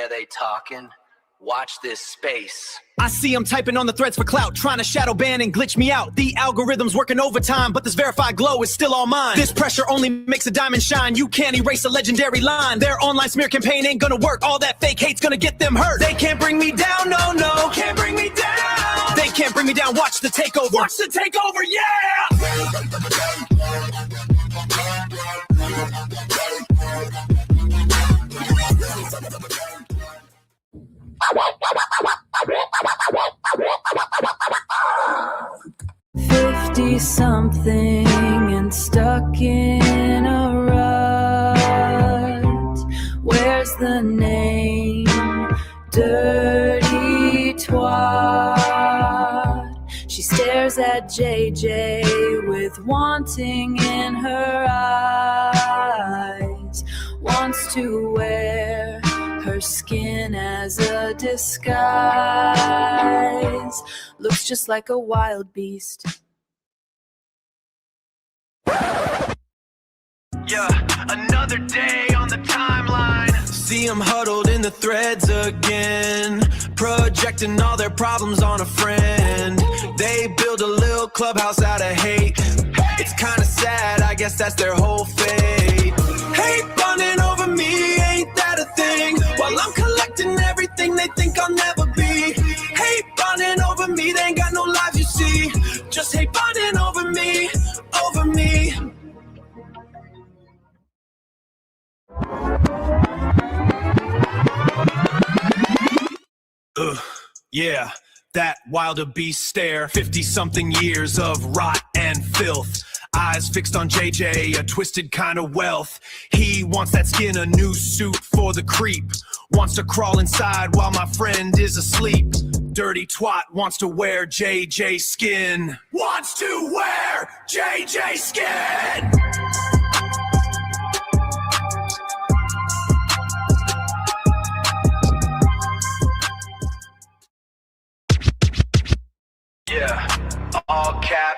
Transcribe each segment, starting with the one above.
Yeah, they talking. Watch this space. I see them typing on the threads for clout, trying to shadow ban and glitch me out. The algorithm's working overtime, but this verified glow is still all mine. This pressure only makes a diamond shine. You can't erase a legendary line. Their online smear campaign ain't gonna work. All that fake hate's gonna get them hurt. They can't bring me down, no, no, can't bring me down. They can't bring me down, watch the takeover. Watch the takeover, yeah! Something and stuck in a rut. Where's the name? Dirty twat. She stares at JJ with wanting in her eyes. Wants to wear her skin as a disguise. Looks just like a wild beast. Yeah, another day on the timeline. See them huddled in the threads again, projecting all their problems on a friend. They build a little clubhouse out of hate. It's kinda sad, I guess that's their whole fate. Hate running over me, ain't that a thing? While I'm collecting everything they think I'll never be. Hate running over me, they ain't got no lives, you see. Just hate running over me, over me. Yeah, that wilder beast stare, 50-something years of rot and filth. Eyes fixed on JJ, a twisted kind of wealth. He wants that skin, a new suit for the creep. Wants to crawl inside while my friend is asleep. Dirty twat wants to wear JJ skin. Wants to wear JJ skin! Yeah, all cap,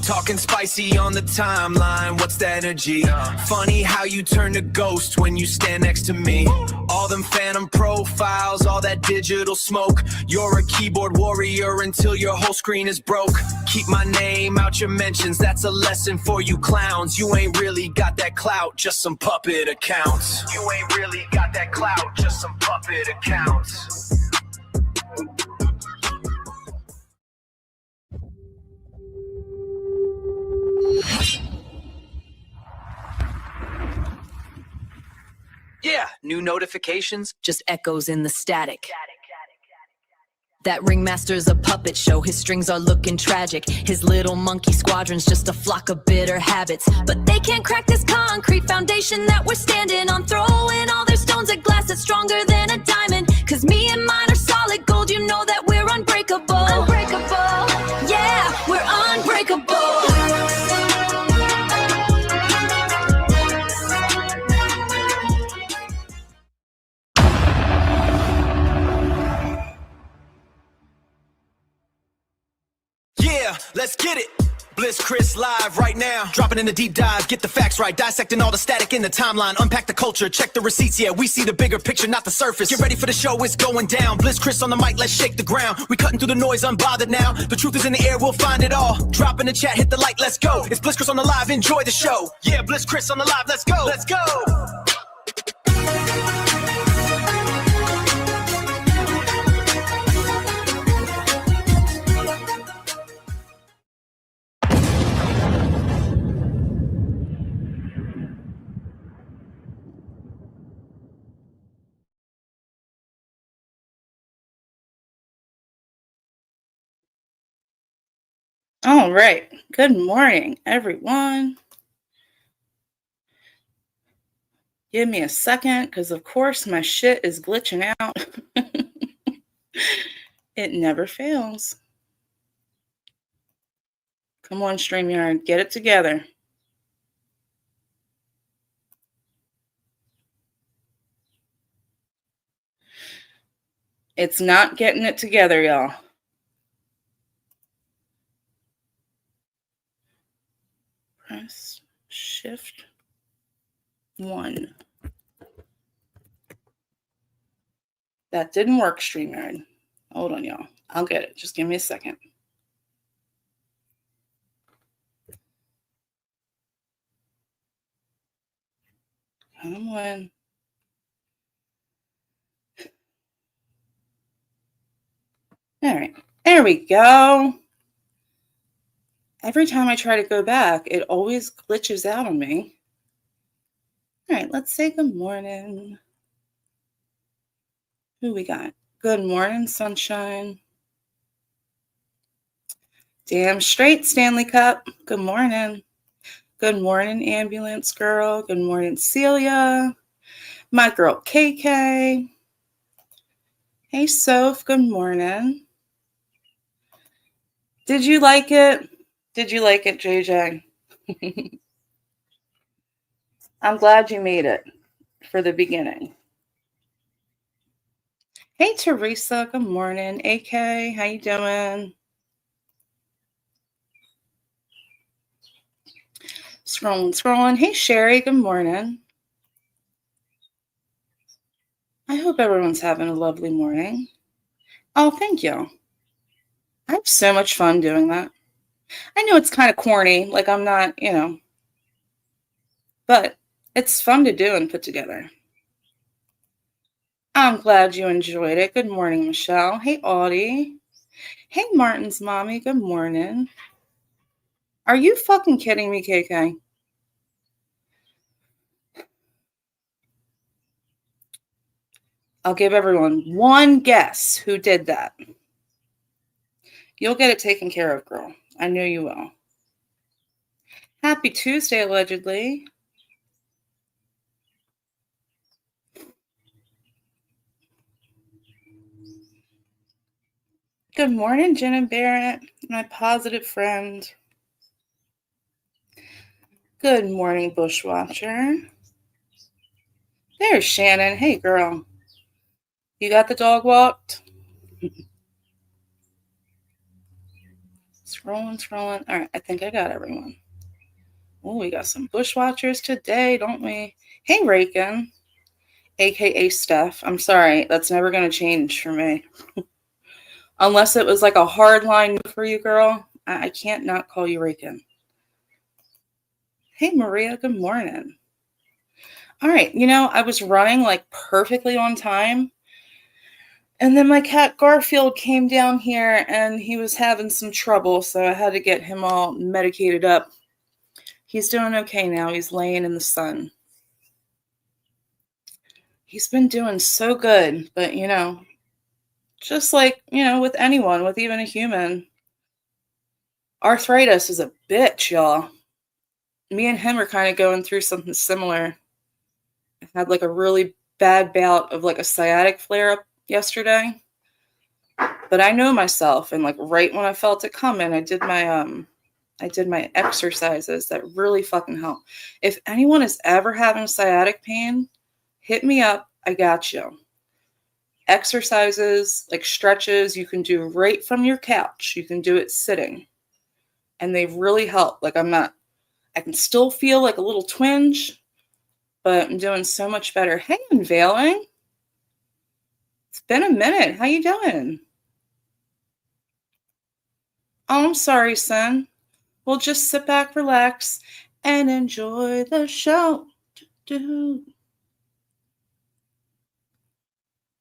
talking spicy on the timeline, what's the energy? Funny how you turn to ghost when you stand next to me. All them phantom profiles, all that digital smoke. You're a keyboard warrior until your whole screen is broke. Keep my name out your mentions, that's a lesson for you clowns. You ain't really got that clout, just some puppet accounts. You ain't really got that clout, just some puppet accounts. Yeah, new notifications. Just echoes in the static. That ringmaster's a puppet show, his strings are looking tragic. His little monkey squadron's just a flock of bitter habits. But they can't crack this concrete foundation that we're standing on. Throwing all their stones at glass that's stronger than a diamond. Cause me and mine are solid gold, you know that we're unbreakable. Unbreakable, yeah, we're unbreakable. Yeah, let's get it. Bliss Chris live right now. Dropping in the deep dive, get the facts right. Dissecting all the static in the timeline. Unpack the culture, check the receipts. Yeah, we see the bigger picture, not the surface. Get ready for the show, it's going down. Bliss Chris on the mic, let's shake the ground. We cutting through the noise, unbothered now. The truth is in the air, we'll find it all. Drop in the chat, hit the like, let's go. It's Bliss Chris on the live, enjoy the show. Yeah, Bliss Chris on the live, let's go. Let's go. All right. Good morning, everyone. Give me a second, because of course my shit is glitching out. It never fails. Come on, StreamYard, get it together. It's not getting it together, y'all. Press Shift 1. That didn't work, StreamYard. Hold on, y'all. I'll get it. Just give me a second. Come on. All right. There we go. Every time I try to go back, it always glitches out on me. All right, let's say good morning. Who we got? Good morning, sunshine. Damn straight, Stanley Cup. Good morning. Good morning, ambulance girl. Good morning, Celia. My girl, KK. Hey, Soph. Good morning. Did you like it? Did you like it, JJ? I'm glad you made it for the beginning. Hey, Teresa. Good morning. AK, how you doing? Scrolling. Hey, Sherry. Good morning. I hope everyone's having a lovely morning. Oh, thank you. I have so much fun doing that. I know it's kind of corny, like I'm not, but it's fun to do and put together. I'm glad you enjoyed it. Good morning, Michelle. Hey, Audie. Hey, Martin's mommy. Good morning. Are you fucking kidding me, KK? I'll give everyone one guess who did that. You'll get it taken care of, girl. I know you will. Happy Tuesday, allegedly. Good morning, Jenna Barrett, my positive friend. Good morning, Bushwatcher. There's Shannon. Hey, girl. You got the dog walked? Scrolling. All right, I think I got everyone. Oh, we got some Bushwatchers today, don't we? Hey, Raken, a.k.a. Steph. I'm sorry, that's never going to change for me. Unless it was like a hard line for you, girl. I can't not call you Raken. Hey, Maria, good morning. All right, I was running like perfectly on time. And then my cat Garfield came down here and he was having some trouble, so I had to get him all medicated up. He's doing okay now. He's laying in the sun. He's been doing so good, but just like, with anyone, with even a human, arthritis is a bitch, y'all. Me and him are kind of going through something similar. I had like a really bad bout of like a sciatic flare-up yesterday. But I know myself, and like right when I felt it coming, I did my exercises that really fucking help. If anyone is ever having sciatic pain, hit me up. I got you. Exercises, like stretches, you can do right from your couch. You can do it sitting. And they really help. Like I can still feel like a little twinge, but I'm doing so much better. Hey, Unveiling. It's been a minute. How you doing? Oh, I'm sorry, son. We'll just sit back, relax, and enjoy the show.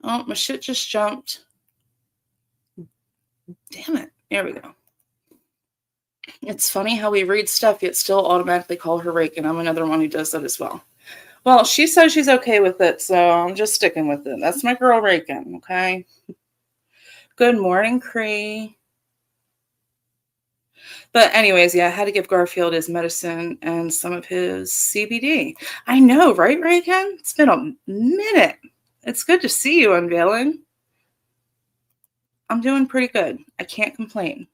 Oh, my shit just jumped. Damn it. There we go. It's funny how we read stuff, yet still automatically call her Rake, and I'm another one who does that as well. Well, she says she's okay with it, so I'm just sticking with it. That's my girl Raken, okay? Good morning, Cree. But anyways, yeah, I had to give Garfield his medicine and some of his CBD. I know, right, Raken? It's been a minute. It's good to see you, Unveiling. I'm doing pretty good. I can't complain.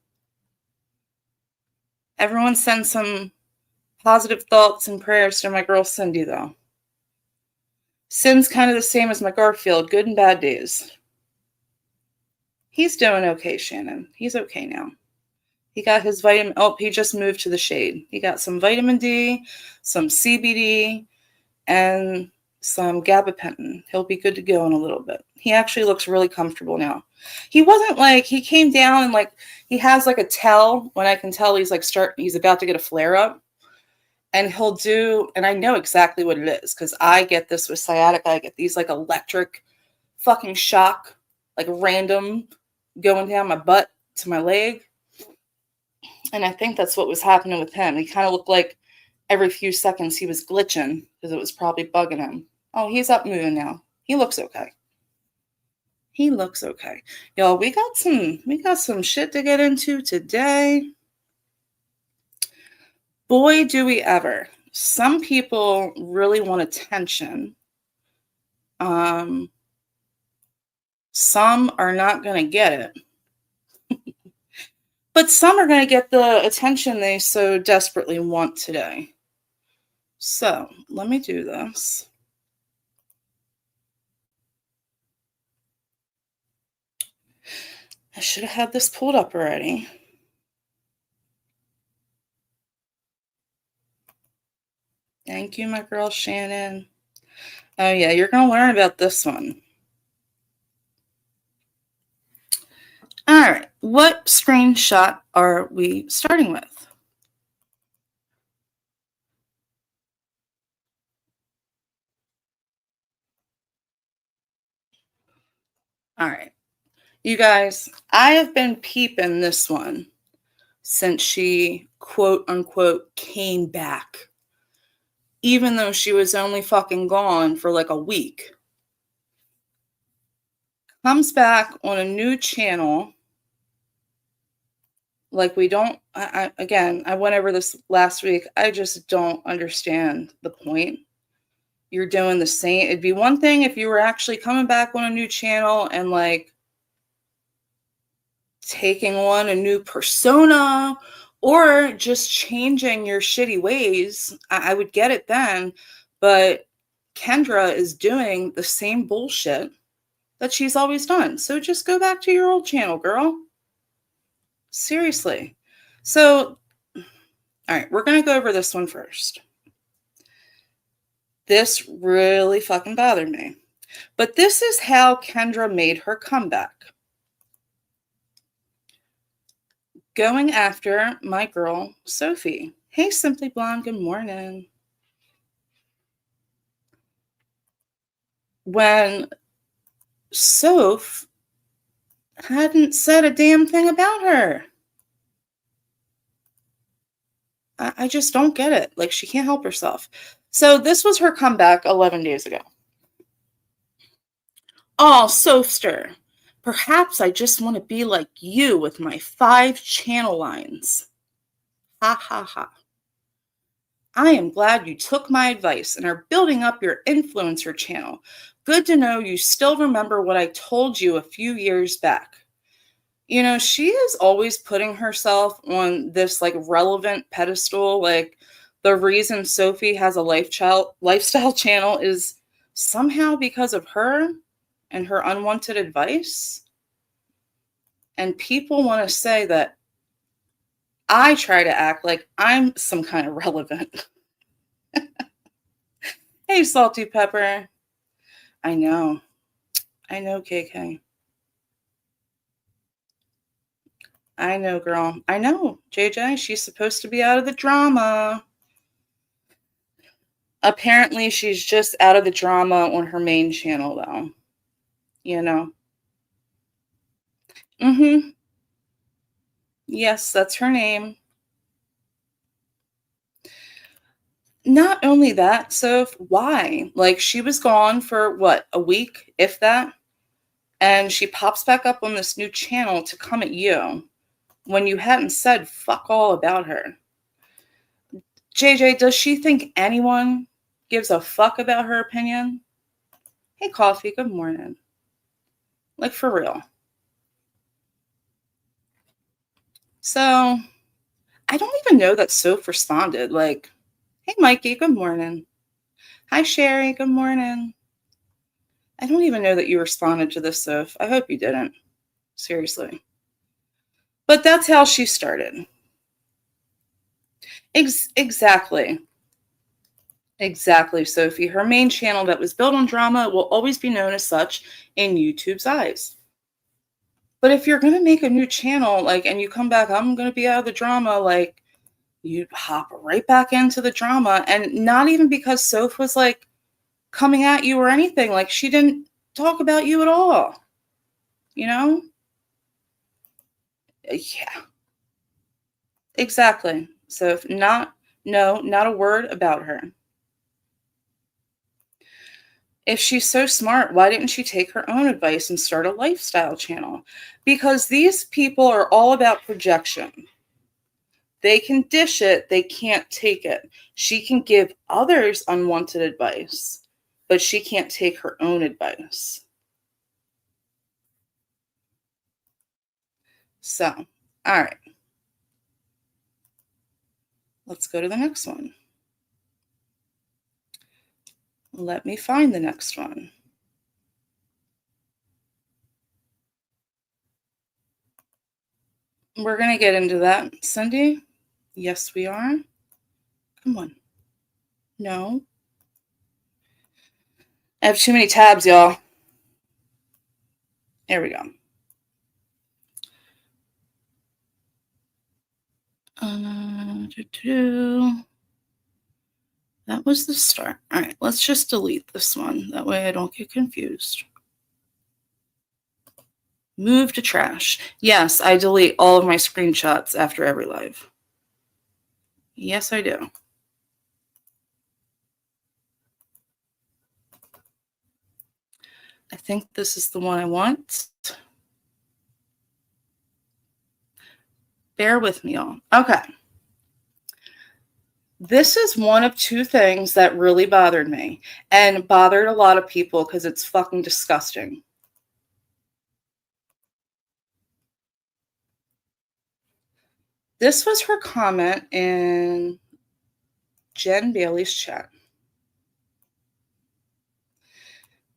Everyone send some positive thoughts and prayers to my girl Cindy, though. Cindy's kind of the same as my Garfield, good and bad days. He's doing okay, Shannon. He's okay now. He got his vitamin. Oh, he just moved to the shade. He got some vitamin D, some CBD, and some gabapentin. He'll be good to go in a little bit. He actually looks really comfortable now. He wasn't like, he came down and like, he has like a tell when I can tell he's like he's about to get a flare up. And he'll do, and I know exactly what it is because I get this with sciatica. I get these like electric fucking shock, like random going down my butt to my leg. And I think that's what was happening with him. He kind of looked like every few seconds he was glitching because it was probably bugging him. Oh, he's up moving now. He looks okay. He looks okay. Y'all, we got some shit to get into today. Boy, do we ever. Some people really want attention. Some are not going to get it. But some are going to get the attention they so desperately want today. So, let me do this. I should have had this pulled up already. Thank you, my girl Shannon. Oh, yeah, you're going to learn about this one. All right, what screenshot are we starting with? All right, you guys, I have been peeping this one since she, quote unquote, came back. Even though she was only fucking gone for like a week. Comes back on a new channel. Like we don't, I went over this last week. I just don't understand the point. You're doing the same. It'd be one thing if you were actually coming back on a new channel and like taking on a new persona or just changing your shitty ways. I would get it then. But Kendra is doing the same bullshit that she's always done. So just go back to your old channel, girl. Seriously. So, all right, we're going to go over this one first. This really fucking bothered me. But this is how Kendra made her comeback. Going after my girl, Sophie. Hey, Simply Blonde, good morning. When Soph hadn't said a damn thing about her. I just don't get it. Like, she can't help herself. So this was her comeback 11 days ago. Oh, Sophster. Perhaps I just want to be like you with my 5 channel lines. Ha ha ha. I am glad you took my advice and are building up your influencer channel. Good to know you still remember what I told you a few years back. You know, she is always putting herself on this like relevant pedestal. Like the reason Sophie has a lifestyle channel is somehow because of her and her unwanted advice. And people want to say that I try to act like I'm some kind of relevant. Hey, Salty Pepper. I know, KK. I know, girl. I know, JJ. She's supposed to be out of the drama. Apparently, she's just out of the drama on her main channel, though. You know? Mm-hmm. Yes, that's her name. Not only that, so why? Like, she was gone for, what, a week, if that? And she pops back up on this new channel to come at you when you hadn't said fuck all about her. JJ, does she think anyone gives a fuck about her opinion? Hey, Coffee, good morning. Like, for real. So, I don't even know that Soph responded. Like, hey, Mikey, good morning. Hi, Sherry, good morning. I don't even know that you responded to this, Soph. I hope you didn't. Seriously. But that's how she started. Exactly. Exactly, Sophie. Her main channel that was built on drama will always be known as such in YouTube's eyes. But if you're going to make a new channel, like, and you come back, I'm going to be out of the drama, like, you hop right back into the drama. And not even because Soph was, like, coming at you or anything. Like, she didn't talk about you at all. You know? Yeah. Exactly. So, not a word about her. If she's so smart, why didn't she take her own advice and start a lifestyle channel? Because these people are all about projection. They can dish it, they can't take it. She can give others unwanted advice, but she can't take her own advice. So, all right. Let's go to the next one. Let me find the next one. We're going to get into that, Cindy. Yes, we are. Come on. No. I have too many tabs, y'all. There we go. That was the start. All right, let's just delete this one. That way I don't get confused. Move to trash. Yes, I delete all of my screenshots after every live. Yes, I do. I think this is the one I want. Bear with me, y'all. Okay. This is one of two things that really bothered me and bothered a lot of people because it's fucking disgusting. This was her comment in Jen Bailey's chat.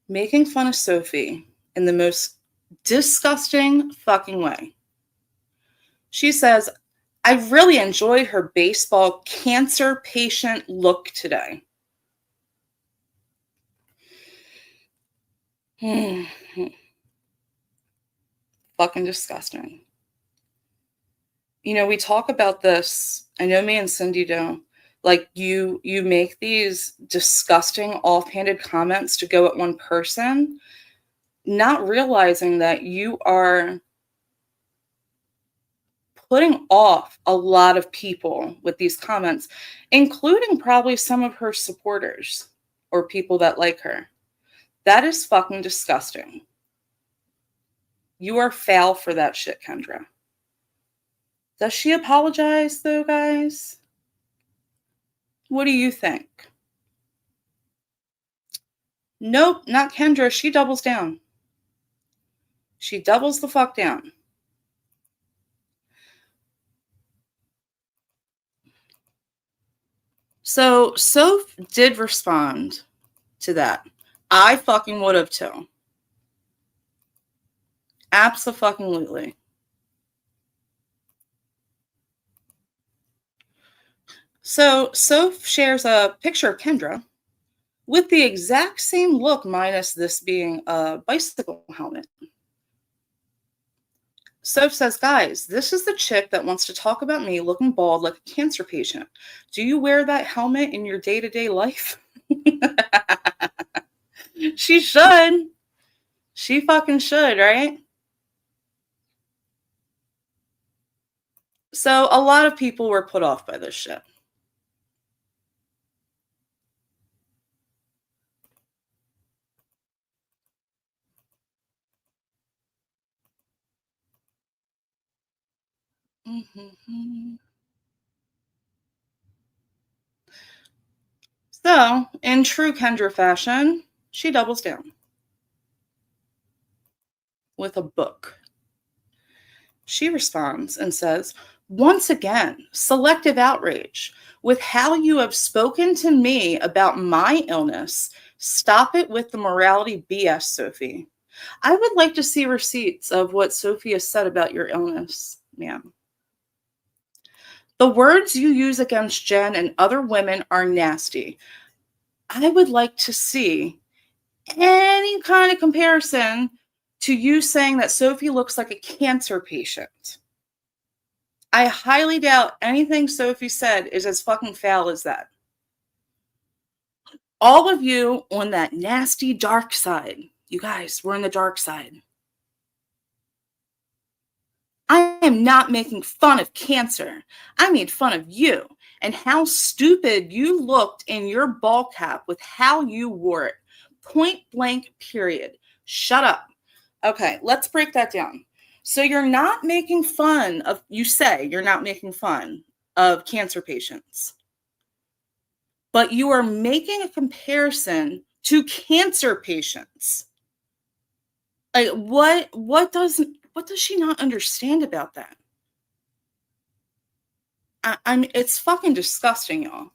Making fun of Sophie in the most disgusting fucking way. She says, I really enjoyed her baseball cancer patient look today. Fucking disgusting. You know, we talk about this. I know me and Cindy do. Like, you make these disgusting offhanded comments to go at one person, not realizing that you are putting off a lot of people with these comments, including probably some of her supporters or people that like her. That is fucking disgusting. You are foul for that shit, Kendra. Does she apologize, though, guys? What do you think? Nope, not Kendra. She doubles down. She doubles the fuck down. So, Soph did respond to that. I fucking would have too. Abso-fucking-lutely. So, Soph shares a picture of Kendra with the exact same look, minus this being a bicycle helmet. Soph says, guys, this is the chick that wants to talk about me looking bald like a cancer patient. Do you wear that helmet in your day-to-day life? She should. She fucking should, right? So a lot of people were put off by this shit. So, in true Kendra fashion, she doubles down with a book. She responds and says, once again, selective outrage. With how you have spoken to me about my illness, stop it with the morality BS, Sophie. I would like to see receipts of what Sophie has said about your illness, ma'am. The words you use against Jen and other women are nasty. I would like to see any kind of comparison to you saying that Sophie looks like a cancer patient. I highly doubt anything Sophie said is as fucking foul as that. All of you on that nasty dark side, you guys, we're on the dark side. I am not making fun of cancer. I made fun of you and how stupid you looked in your ball cap with how you wore it. Point blank, period. Shut up. Okay, let's break that down. So you're not making fun of, you say you're not making fun of cancer patients, but you are making a comparison to cancer patients. Like, what does she not understand about that? I mean, it's fucking disgusting, y'all.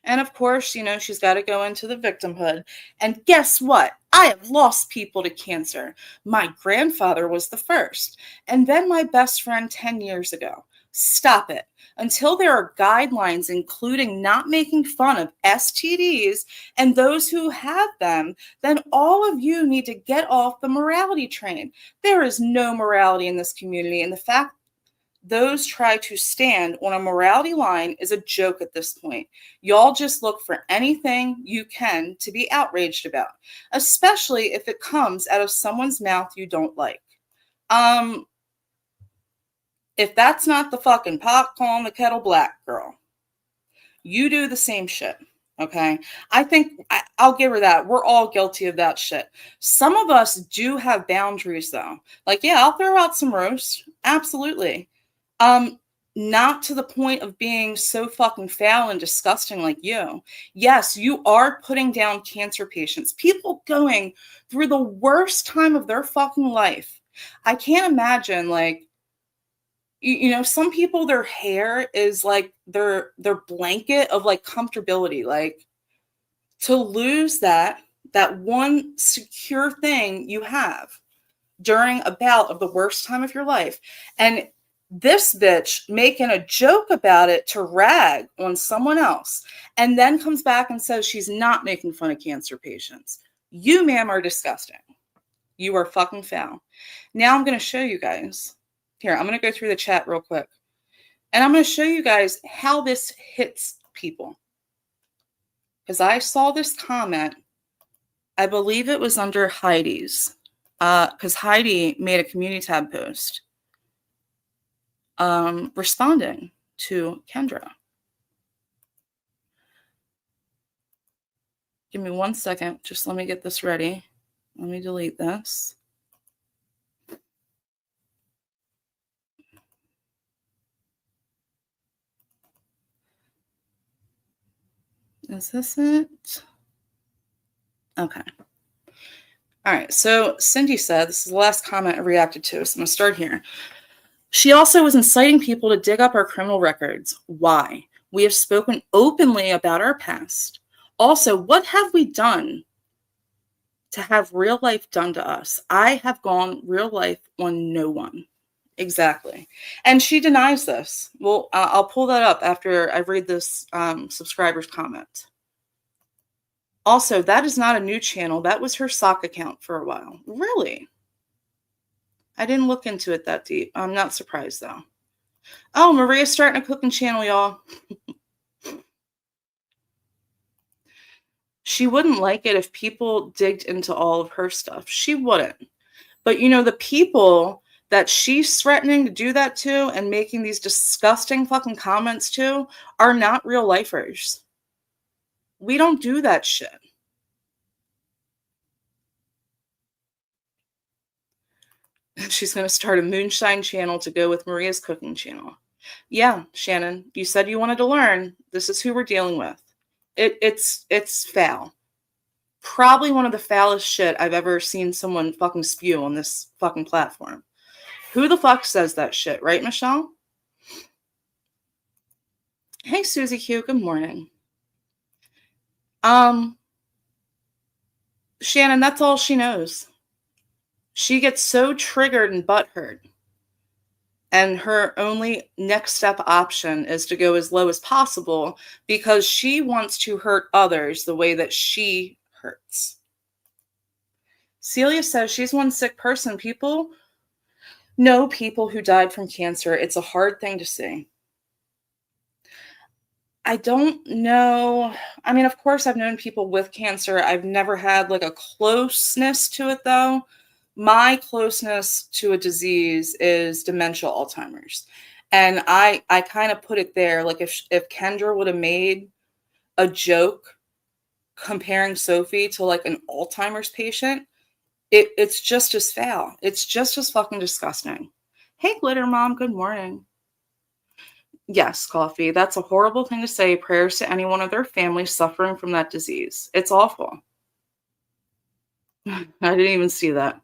And of course, you know, she's got to go into the victimhood. And guess what? I have lost people to cancer. My grandfather was the first, and then my best friend 10 years ago. Stop it. Until there are guidelines, including not making fun of STDs and those who have them, then all of you need to get off the morality train. There is no morality in this community, and the fact those try to stand on a morality line is a joke at this point. Y'all just look for anything you can to be outraged about, especially if it comes out of someone's mouth you don't like. If that's not the fucking pot calling the kettle black, girl, you do the same shit. Okay. I think I'll give her that. We're all guilty of that shit. Some of us do have boundaries though. Like, yeah, I'll throw out some roast. Absolutely. Not to the point of being so fucking foul and disgusting like you. Yes, you are putting down cancer patients, people going through the worst time of their fucking life. I can't imagine, like, you know, some people, their hair is like their blanket of like comfortability. Like, to lose that one secure thing you have during a bout of the worst time of your life, and this bitch making a joke about it to rag on someone else, and then comes back and says she's not making fun of cancer patients. You, ma'am, are disgusting. You are fucking foul. Now I'm going to show you guys. Here, I'm going to go through the chat real quick. And I'm going to show you guys how this hits people. Because I saw this comment. I believe it was under Heidi's. Because Heidi made a community tab post responding to Kendra. Give me 1 second. Just let me get this ready. Let me delete this. Is this it? Okay. All right. So Cindy said, this is the last comment I reacted to, so I'm going to start here. She also was inciting people to dig up our criminal records. Why? We have spoken openly about our past. Also, what have we done to have real life done to us? I have gone real life on no one. Exactly. And she denies this. Well, I'll pull that up after I read this subscriber's comment. Also, that is not a new channel. That was her sock account for a while. Really? I didn't look into it that deep. I'm not surprised, though. Oh, Maria's starting a cooking channel, y'all. She wouldn't like it if people digged into all of her stuff. She wouldn't. But, you know, the people that she's threatening to do that to and making these disgusting fucking comments to are not real lifers. We don't do that shit. She's going to start a moonshine channel to go with Maria's cooking channel. Yeah, Shannon, you said you wanted to learn. This is who we're dealing with. It's foul. Probably one of the foulest shit I've ever seen someone fucking spew on this fucking platform. Who the fuck says that shit, right, Michelle? Hey, Susie Q, good morning. Shannon, that's all she knows. She gets so triggered and butthurt. And her only next step option is to go as low as possible because she wants to hurt others the way that she hurts. Celia says she's one sick person. People know people who died from cancer. It's a hard thing to see. I don't know. I mean, of course, I've known people with cancer. I've never had like a closeness to it, though. My closeness to a disease is dementia, Alzheimer's. And I kind of put it there. Like if Kendra would have made a joke comparing Sophie to like an Alzheimer's patient, it's just as foul. It's just as fucking disgusting. Hey, Glitter Mom, good morning. Yes, Coffee. That's a horrible thing to say. Prayers to anyone of their family suffering from that disease. It's awful. I didn't even see that.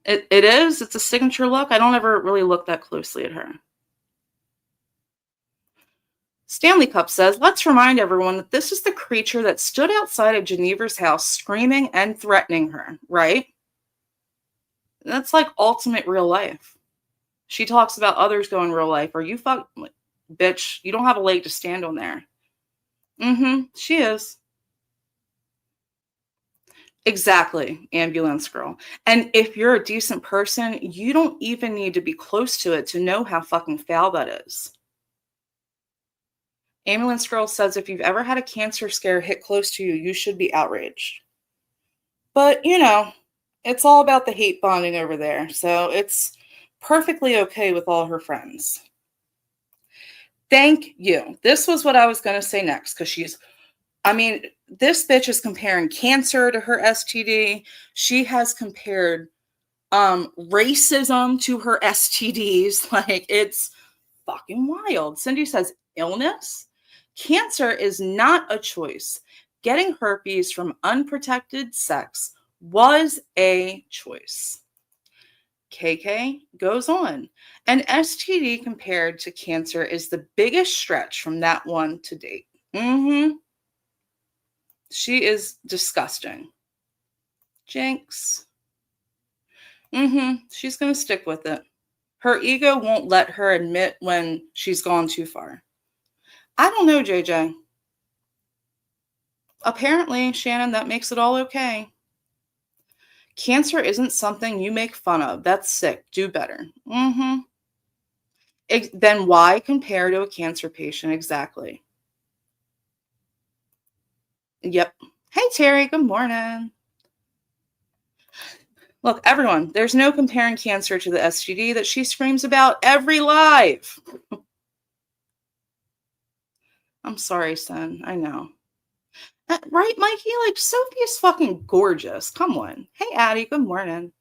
It is. It's a signature look. I don't ever really look that closely at her. Stanley Cup says, let's remind everyone that this is the creature that stood outside of Geneva's house screaming and threatening her, right? That's like ultimate real life. She talks about others going real life. Are you bitch? You don't have a leg to stand on there. She is. Exactly, ambulance girl. And if you're a decent person, you don't even need to be close to it to know how fucking foul that is. Ambulance girl says if you've ever had a cancer scare hit close to you, you should be outraged. But, you know, it's all about the hate bonding over there. So it's perfectly okay with all her friends. Thank you. This was what I was going to say next because this bitch is comparing cancer to her STD. She has compared racism to her STDs. Like, it's fucking wild. Cindy says, illness? Cancer is not a choice. Getting herpes from unprotected sex was a choice. KK goes on. An STD compared to cancer is the biggest stretch from that one to date. She is disgusting. Jinx. She's going to stick with it. Her ego won't let her admit when she's gone too far. I don't know, JJ. Apparently, Shannon, that makes it all okay. Cancer isn't something you make fun of. That's sick. Do better. Then why compare to a cancer patient? Exactly. Yep. Hey, Terry. Good morning. Look, everyone, there's no comparing cancer to the STD that she screams about every live. I'm sorry, son. I know. Right, Mikey? Like, Sophie is fucking gorgeous. Come on. Hey, Addie. Good morning.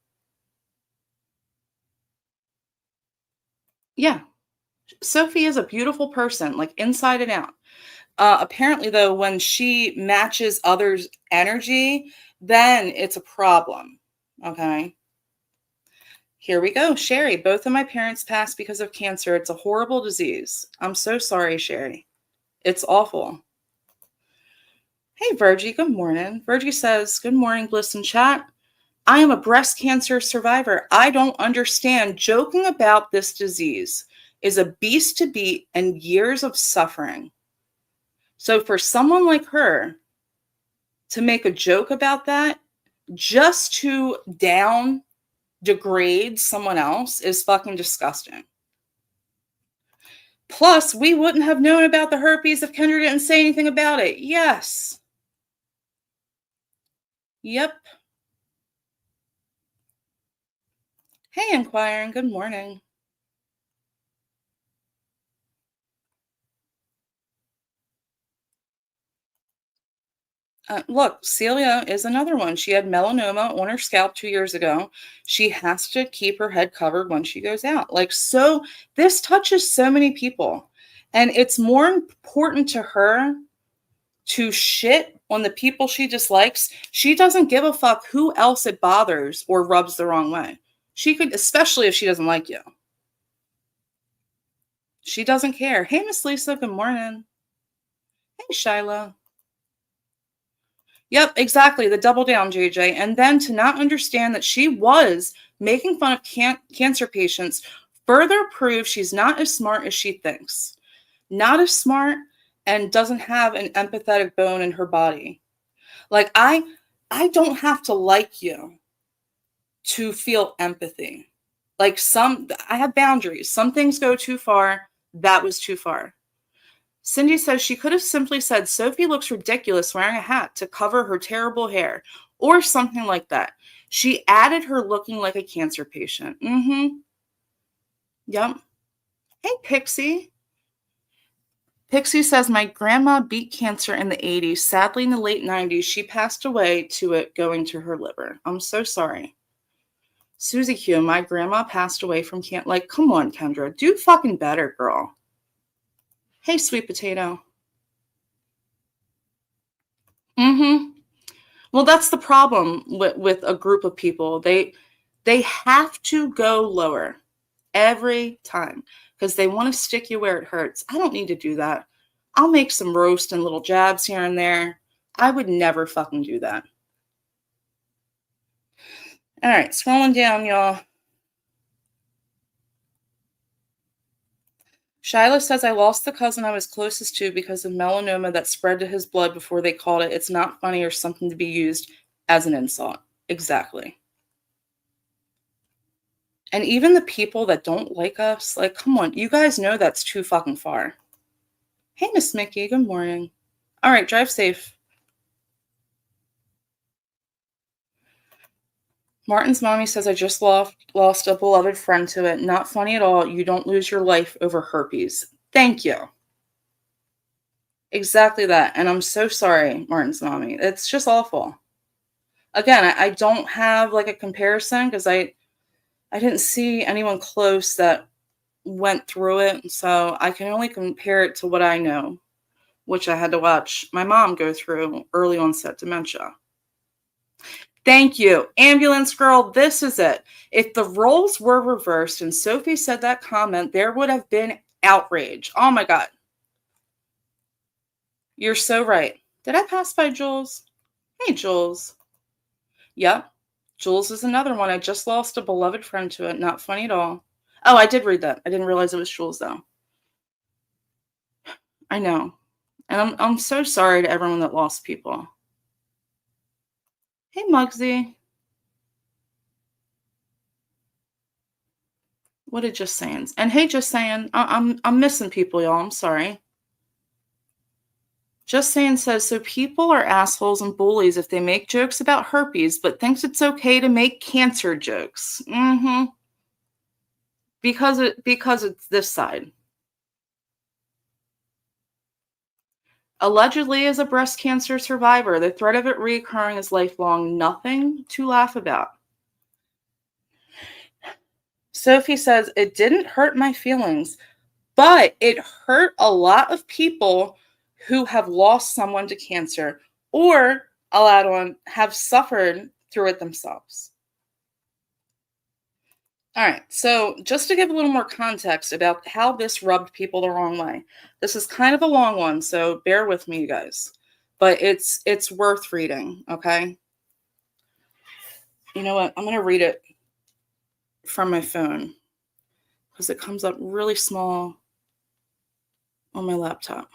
Yeah. Sophie is a beautiful person, like inside and out. Apparently, though, when she matches others' energy, then it's a problem. Okay. Here we go. Sherry, both of my parents passed because of cancer. It's a horrible disease. I'm so sorry, Sherry. It's awful. Hey, Virgie. Good morning. Virgie says, good morning, Bliss and Chat. I am a breast cancer survivor. I don't understand. Joking about this disease is a beast to beat and years of suffering. So for someone like her to make a joke about that, just to degrade someone else is fucking disgusting. Plus, we wouldn't have known about the herpes if Kendra didn't say anything about it. Yes. Yep. Hey, Inquiring. Good morning. Look, Celia is another one. She had melanoma on her scalp 2 years ago. She has to keep her head covered when she goes out. Like, so this touches so many people. And it's more important to her to shit on the people she dislikes. She doesn't give a fuck who else it bothers or rubs the wrong way. She could, especially if she doesn't like you. She doesn't care. Hey, Miss Lisa, good morning. Hey, Shiloh. Yep, exactly. The double down, JJ. And then to not understand that she was making fun of cancer patients further proves she's not as smart as she thinks. Not as smart and doesn't have an empathetic bone in her body. Like, I don't have to like you to feel empathy. Like, I have boundaries. Some things go too far. That was too far. Cindy says she could have simply said, Sophie looks ridiculous wearing a hat to cover her terrible hair, or something like that. She added her looking like a cancer patient. Yep. Hey, Pixie. Pixie says, my grandma beat cancer in the 80s. Sadly, in the late 90s, she passed away to it going to her liver. I'm so sorry. Susie Q, my grandma passed away from cancer. Like, come on, Kendra. Do fucking better, girl. Hey, sweet potato. Well, that's the problem with a group of people. They have to go lower every time because they want to stick you where it hurts. I don't need to do that. I'll make some roast and little jabs here and there. I would never fucking do that. All right, scrolling down, y'all. Shyla says, I lost the cousin I was closest to because of melanoma that spread to his blood before they called it. It's not funny or something to be used as an insult. Exactly. And even the people that don't like us, like, come on, you guys know that's too fucking far. Hey, Miss Mickey, good morning. All right, drive safe. Martin's mommy says, I just lost a beloved friend to it. Not funny at all. You don't lose your life over herpes. Thank you. Exactly that. And I'm so sorry, Martin's mommy. It's just awful. Again, I don't have like a comparison because I didn't see anyone close that went through it. So I can only compare it to what I know, which I had to watch my mom go through early onset dementia. Thank you. Ambulance girl, this is it. If the roles were reversed and Sophie said that comment, there would have been outrage. Oh my God. You're so right. Did I pass by Jules? Hey, Jules. Yep. Jules is another one. I just lost a beloved friend to it. Not funny at all. Oh, I did read that. I didn't realize it was Jules, though. I know. And I'm so sorry to everyone that lost people. Hey, Muggsy. What did Just Saying? And hey, Just Saying, I'm missing people, y'all. I'm sorry. Just Saying says, so people are assholes and bullies if they make jokes about herpes, but thinks it's okay to make cancer jokes. Because it's this side. Allegedly as a breast cancer survivor, the threat of it reoccurring is lifelong. Nothing to laugh about. Sophie says, it didn't hurt my feelings, but it hurt a lot of people who have lost someone to cancer or, I'll add on, have suffered through it themselves. All right, so just to give a little more context about how this rubbed people the wrong way. This is kind of a long one, so bear with me, you guys. But it's worth reading, okay? You know what? I'm going to read it from my phone because it comes up really small on my laptop.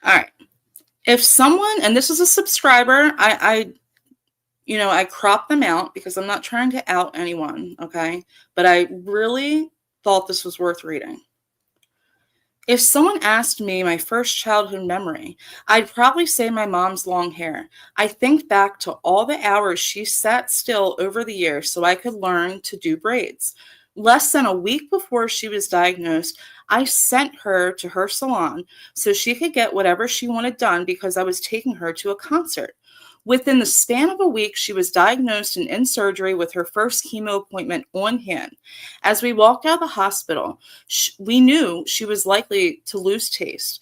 All right. If someone, and this is a subscriber, I cropped them out because I'm not trying to out anyone, okay? But I really thought this was worth reading. If someone asked me my first childhood memory, I'd probably say my mom's long hair. I think back to all the hours she sat still over the years so I could learn to do braids. Less than a week before she was diagnosed, I sent her to her salon so she could get whatever she wanted done because I was taking her to a concert. Within the span of a week, she was diagnosed and in surgery with her first chemo appointment on hand. As we walked out of the hospital, we knew she was likely to lose taste.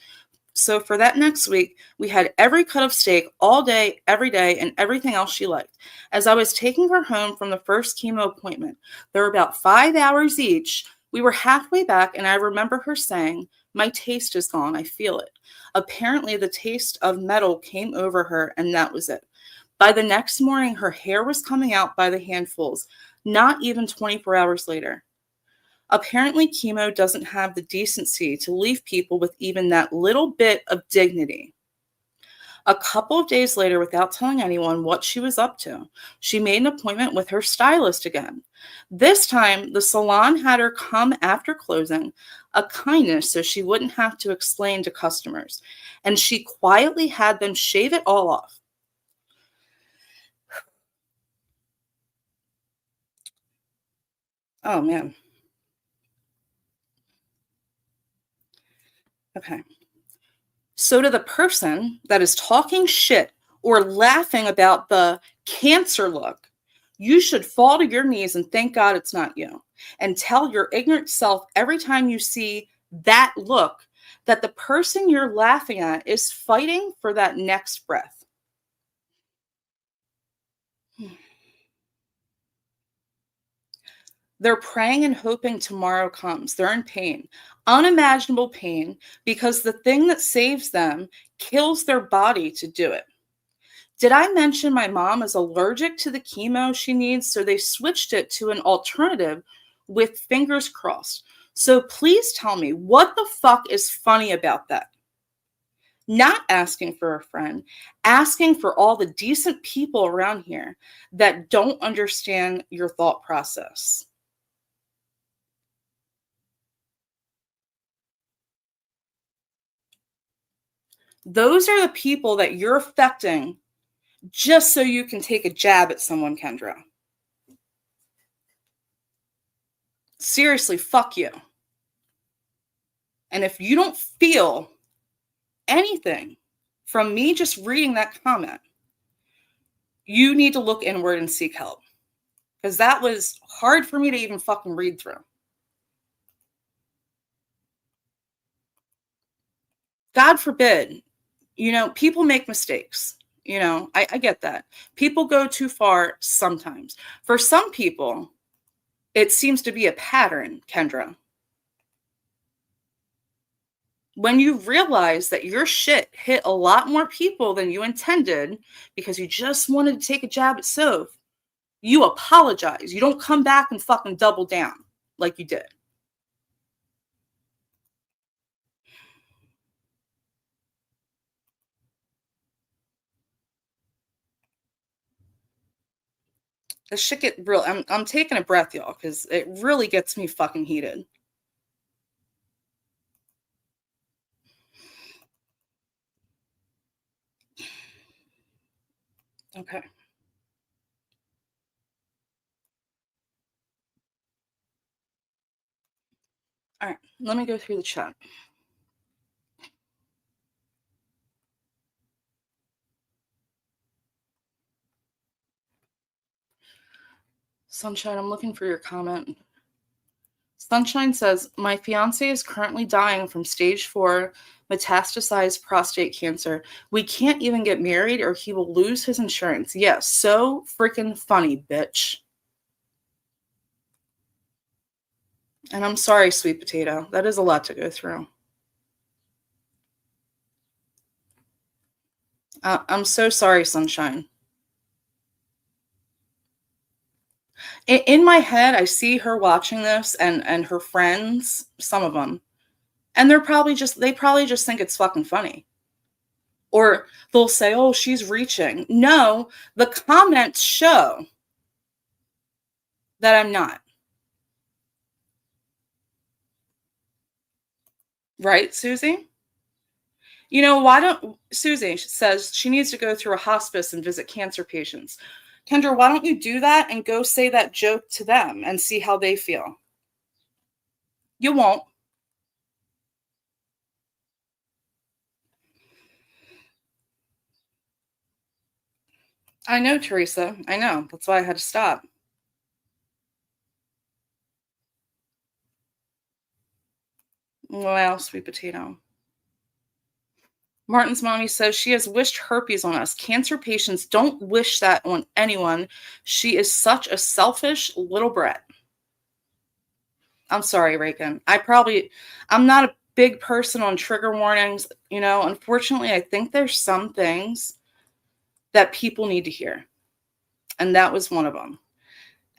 So for that next week, we had every cut of steak all day, every day, and everything else she liked. As I was taking her home from the first chemo appointment, there were about 5 hours each. We were halfway back, and I remember her saying, my taste is gone. I feel it. Apparently, the taste of metal came over her, and that was it. By the next morning, her hair was coming out by the handfuls, not even 24 hours later. Apparently, chemo doesn't have the decency to leave people with even that little bit of dignity. A couple of days later, without telling anyone what she was up to, she made an appointment with her stylist again. This time, the salon had her come after closing, a kindness so she wouldn't have to explain to customers, and she quietly had them shave it all off. Oh, man. Okay. So to the person that is talking shit or laughing about the cancer look, you should fall to your knees and thank God it's not you. And tell your ignorant self every time you see that look that the person you're laughing at is fighting for that next breath. They're praying and hoping tomorrow comes. They're in pain, unimaginable pain, because the thing that saves them kills their body to do it. Did I mention my mom is allergic to the chemo she needs, so they switched it to an alternative with fingers crossed. So please tell me, what the fuck is funny about that? Not asking for a friend, asking for all the decent people around here that don't understand your thought process. Those are the people that you're affecting just so you can take a jab at someone, Kendra. Seriously, fuck you. And if you don't feel anything from me just reading that comment, you need to look inward and seek help. Because that was hard for me to even fucking read through. God forbid, people make mistakes. I get that. People go too far sometimes. For some people, it seems to be a pattern, Kendra. When you realize that your shit hit a lot more people than you intended because you just wanted to take a jab at Soph, you apologize. You don't come back and fucking double down like you did. This shit get real. I'm taking a breath, y'all, because it really gets me fucking heated. Okay. All right. Let me go through the chat. Sunshine, I'm looking for your comment. Sunshine says, my fiance is currently dying from stage 4 metastasized prostate cancer. We can't even get married or he will lose his insurance. Yes, so freaking funny, bitch. And I'm sorry, sweet potato. That is a lot to go through. I'm so sorry, Sunshine. In my head, I see her watching this and her friends, some of them, and they probably just think it's fucking funny. Or they'll say, oh, she's reaching. No, the comments show that I'm not. Right, Susie? Susie says she needs to go through a hospice and visit cancer patients. Kendra, why don't you do that and go say that joke to them and see how they feel? You won't. I know, Teresa. I know. That's why I had to stop. Well, sweet potato. Martin's mommy says she has wished herpes on us. Cancer patients don't wish that on anyone. She is such a selfish little brat. I'm sorry, Reagan. I'm not a big person on trigger warnings. Unfortunately, I think there's some things that people need to hear. And that was one of them.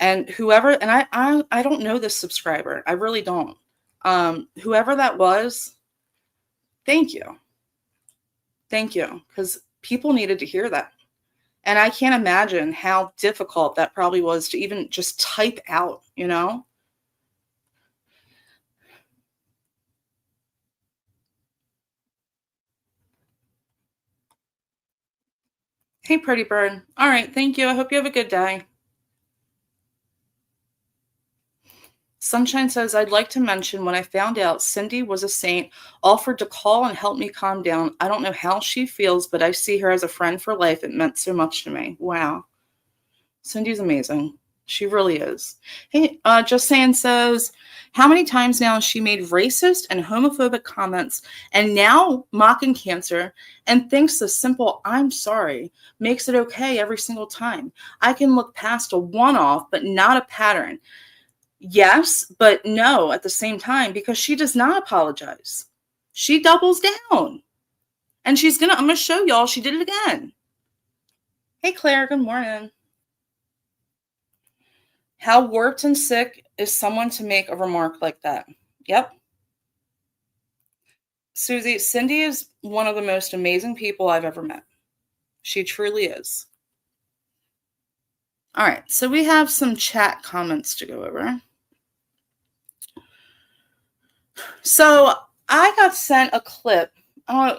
And whoever, and I don't know this subscriber. I really don't. Whoever that was, thank you. Thank you. Because people needed to hear that. And I can't imagine how difficult that probably was to even just type out, you know? Hey, pretty bird. All right, thank you. I hope you have a good day. Sunshine says, I'd like to mention when I found out Cindy was a saint, offered to call and help me calm down. I don't know how she feels, but I see her as a friend for life. It meant so much to me. Wow. Cindy's amazing. She really is. Hey, Just Saying says, how many times now has she made racist and homophobic comments and now mocking cancer and thinks the simple I'm sorry makes it okay every single time? I can look past a one-off, but not a pattern. Yes, but no at the same time, because she does not apologize. She doubles down. And I'm going to show y'all she did it again. Hey, Claire, good morning. How warped and sick is someone to make a remark like that? Yep. Susie, Cindy is one of the most amazing people I've ever met. She truly is. All right, so we have some chat comments to go over. So I got sent a clip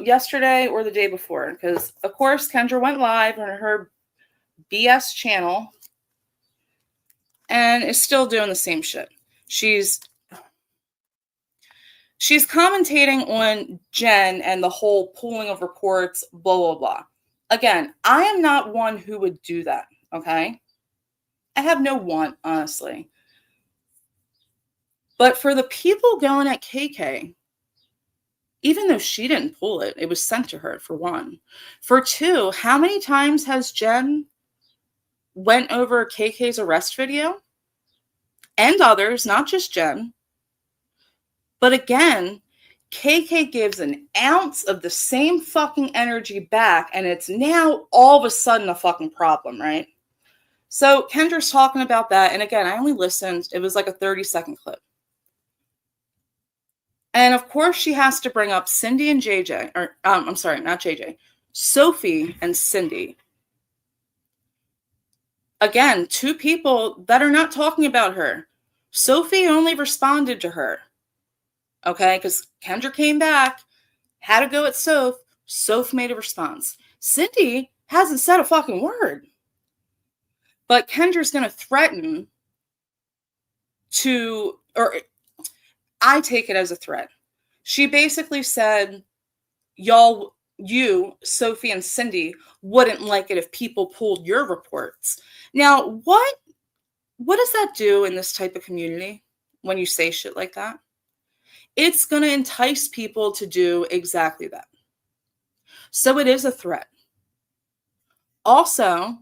yesterday or the day before because, of course, Kendra went live on her BS channel and is still doing the same shit. She's commentating on Jen and the whole pooling of reports, blah, blah, blah. Again, I am not one who would do that, okay? I have no want, honestly. But for the people going at KK, even though she didn't pull it, it was sent to her, for one. For two, how many times has Jen went over KK's arrest video? And others, not just Jen. But again, KK gives an ounce of the same fucking energy back, and it's now all of a sudden a fucking problem, right? So Kendra's talking about that, and again, I only listened. It was like a 30-second clip. And of course, she has to bring up Cindy and JJ, or I'm sorry, not JJ, Sophie and Cindy. Again, two people that are not talking about her. Sophie only responded to her. Okay, because Kendra came back, had to go at Soph. Soph made a response. Cindy hasn't said a fucking word. But Kendra's going to threaten to, or I take it as a threat. She basically said, you, Sophie and Cindy, wouldn't like it if people pulled your reports. Now, what does that do in this type of community when you say shit like that? It's going to entice people to do exactly that. So it is a threat. Also,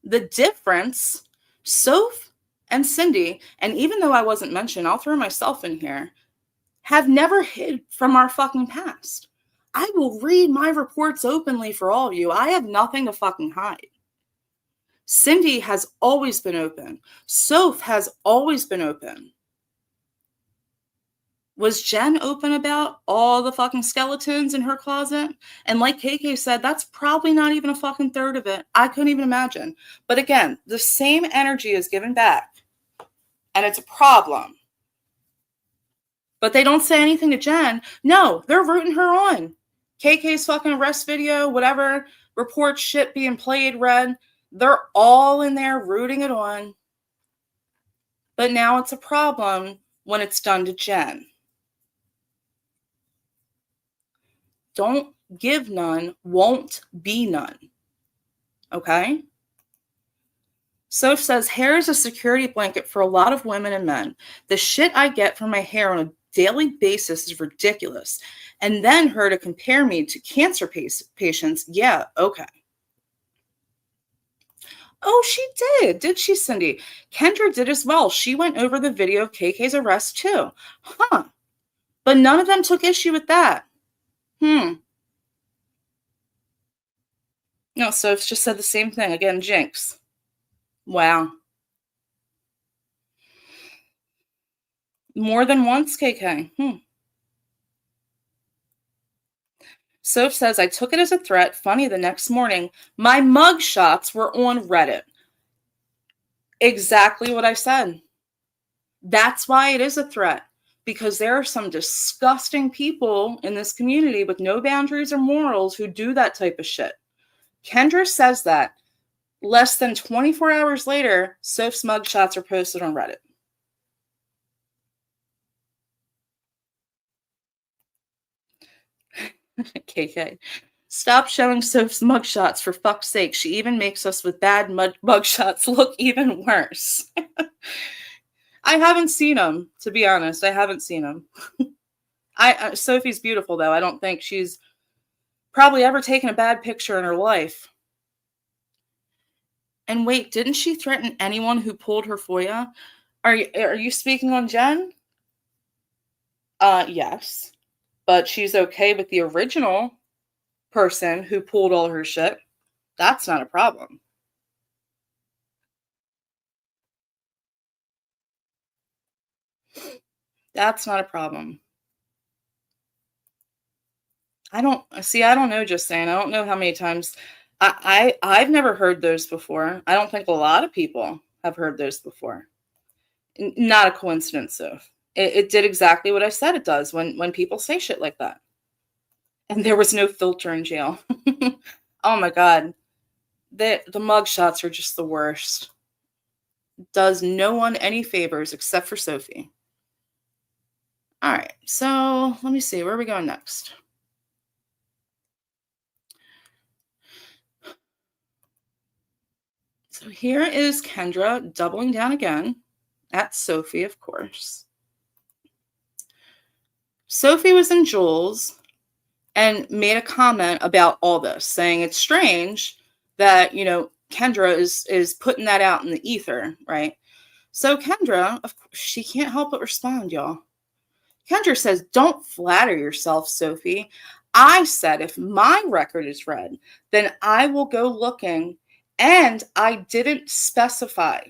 the difference, Soph and Cindy, and even though I wasn't mentioned, I'll throw myself in here, have never hid from our fucking past. I will read my reports openly for all of you. I have nothing to fucking hide. Cindy has always been open. Soph has always been open. Was Jen open about all the fucking skeletons in her closet? And like KK said, that's probably not even a fucking third of it. I couldn't even imagine. But again, the same energy is given back. And it's a problem. But they don't say anything to Jen. No, they're rooting her on. KK's fucking arrest video, whatever, report shit being played, read. They're all in there rooting it on. But now it's a problem when it's done to Jen. Don't give none, won't be none. Okay? Soph says, hair is a security blanket for a lot of women and men. The shit I get from my hair on a daily basis is ridiculous. And then her to compare me to cancer patients. Yeah, okay. Oh, she did she, Cindy? Kendra did as well. She went over the video of KK's arrest too. Huh. But none of them took issue with that. No, Soph's just said the same thing. Again, jinx. Wow. More than once, KK. Soph says, I took it as a threat. Funny, the next morning, my mug shots were on Reddit. Exactly what I said. That's why it is a threat. Because there are some disgusting people in this community with no boundaries or morals who do that type of shit. Kendra says that. Less than 24 hours later, Soph's mugshots are posted on Reddit. KK. Stop showing Soph's mugshots, for fuck's sake. She even makes us with bad mugshots look even worse. I haven't seen them, to be honest. I haven't seen them. Sophie's beautiful, though. I don't think she's probably ever taken a bad picture in her life. And wait, didn't she threaten anyone who pulled her FOIA? Are you speaking on Jen? Yes. But she's okay with the original person who pulled all her shit. That's not a problem. That's not a problem. I don't know, just saying. I don't know how many times. I've never heard those before. I don't think a lot of people have heard those before. Not a coincidence, though. It did exactly what I said it does when people say shit like that. And there was no filter in jail. Oh my God. The mugshots are just the worst. Does no one any favors except for Sophie. All right, so let me see. Where are we going next? So here is Kendra doubling down again at Sophie, of course. Sophie was in Jules and made a comment about all this, saying it's strange that, Kendra is putting that out in the ether, right? So Kendra, of course, she can't help but respond, y'all. Kendra says, don't flatter yourself, Sophie. I said if my record is read, then I will go looking, and I didn't specify.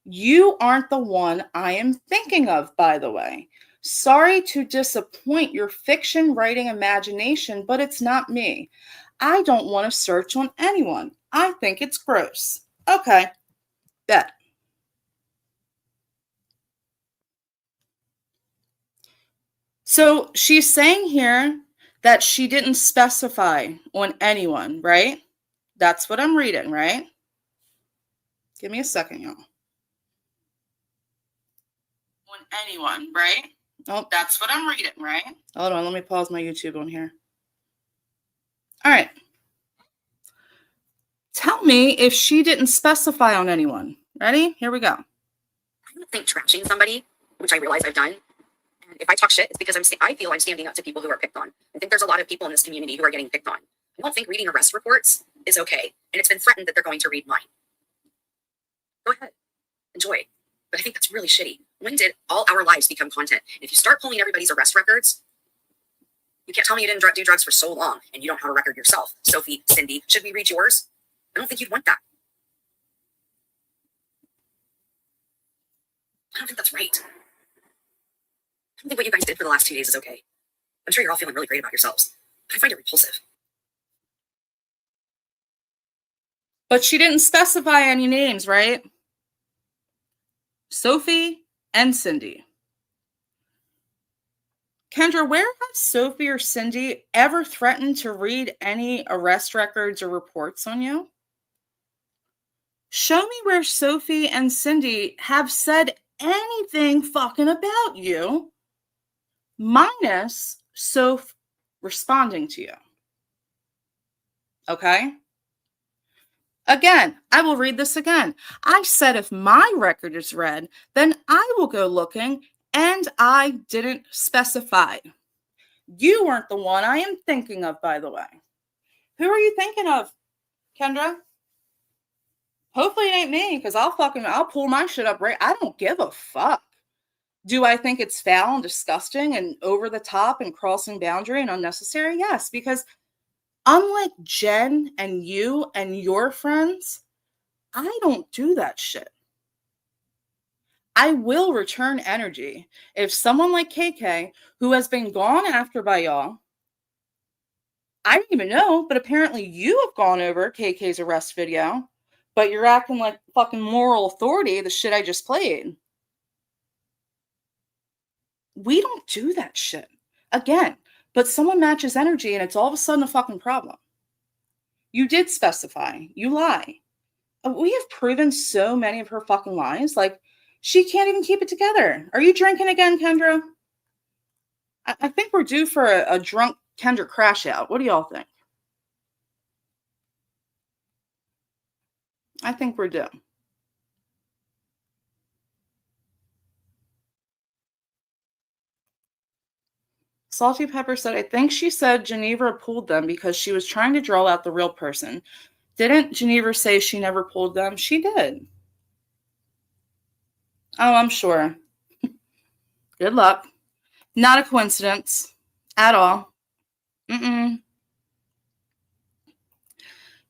You aren't the one I am thinking of, by the way. Sorry to disappoint your fiction writing imagination, but it's not me. I don't want to search on anyone. I think it's gross. Okay, bet. So she's saying here that she didn't specify on anyone, right? That's what I'm reading, right? Give me a second, y'all. On anyone, right? Oh, that's what I'm reading, right? Hold on, let me pause my YouTube on here. All right. Tell me if she didn't specify on anyone. Ready? Here we go. I don't think trashing somebody, which I realize I've done. And if I talk shit, it's because I feel I'm standing up to people who are picked on. I think there's a lot of people in this community who are getting picked on. I don't think reading arrest reports is okay. And it's been threatened that they're going to read mine. Go ahead. Enjoy. But I think that's really shitty. When did all our lives become content? And if you start pulling everybody's arrest records, you can't tell me you didn't do drugs for so long and you don't have a record yourself. Sophie, Cindy, should we read yours? I don't think you'd want that. I don't think that's right. I don't think what you guys did for the last 2 days is okay. I'm sure you're all feeling really great about yourselves, but I find it repulsive. But she didn't specify any names, right? Sophie and Cindy. Kendra, where has Sophie or Cindy ever threatened to read any arrest records or reports on you? Show me where Sophie and Cindy have said anything fucking about you, minus Soph responding to you. Okay? Again, I will read this again. I said if my record is read, then I will go looking, and I didn't specify. You weren't the one I am thinking of, by the way. Who are you thinking of, Kendra? Hopefully it ain't me, because I'll pull my shit up right. I don't give a fuck. Do I think it's foul and disgusting and over the top and crossing boundary and unnecessary? Yes, because Unlike Jen and you and your friends, I don't do that shit. I will return energy. If someone like KK, who has been gone after by y'all, I don't even know, but apparently you have gone over KK's arrest video, but you're acting like fucking moral authority, the shit I just played. We don't do that shit. Again, but someone matches energy and it's all of a sudden a fucking problem. You did specify. You lie. We have proven so many of her fucking lies. Like, she can't even keep it together. Are you drinking again, Kendra? I think we're due for a drunk Kendra crash out. What do y'all think? I think we're due. Salty Pepper said, I think she said Geneva pulled them because she was trying to draw out the real person. Didn't Geneva say she never pulled them? She did. Oh, I'm sure. Good luck. Not a coincidence at all.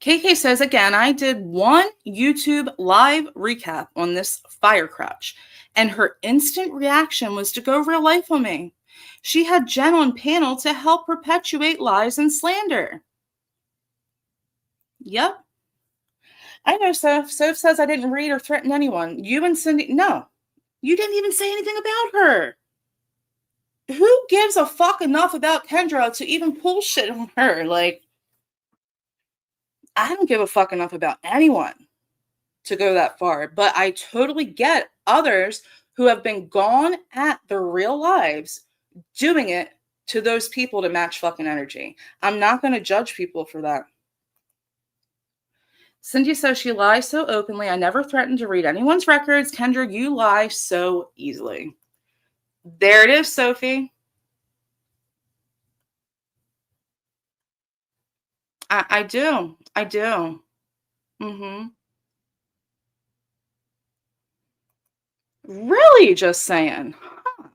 KK says, again, I did one YouTube live recap on this fire crotch, and her instant reaction was to go real life on me. She had Jen on panel to help perpetuate lies and slander. Yep. I know, Soph. Soph says I didn't read or threaten anyone. You and Cindy, no. You didn't even say anything about her. Who gives a fuck enough about Kendra to even pull shit on her? Like, I don't give a fuck enough about anyone to go that far. But I totally get others who have been gone at their real lives doing it to those people to match fucking energy. I'm not going to judge people for that. Cindy says she lies so openly. I never threatened to read anyone's records. Kendra, you lie so easily. There it is, Sophie. I do. I do. Really? Just saying. Huh.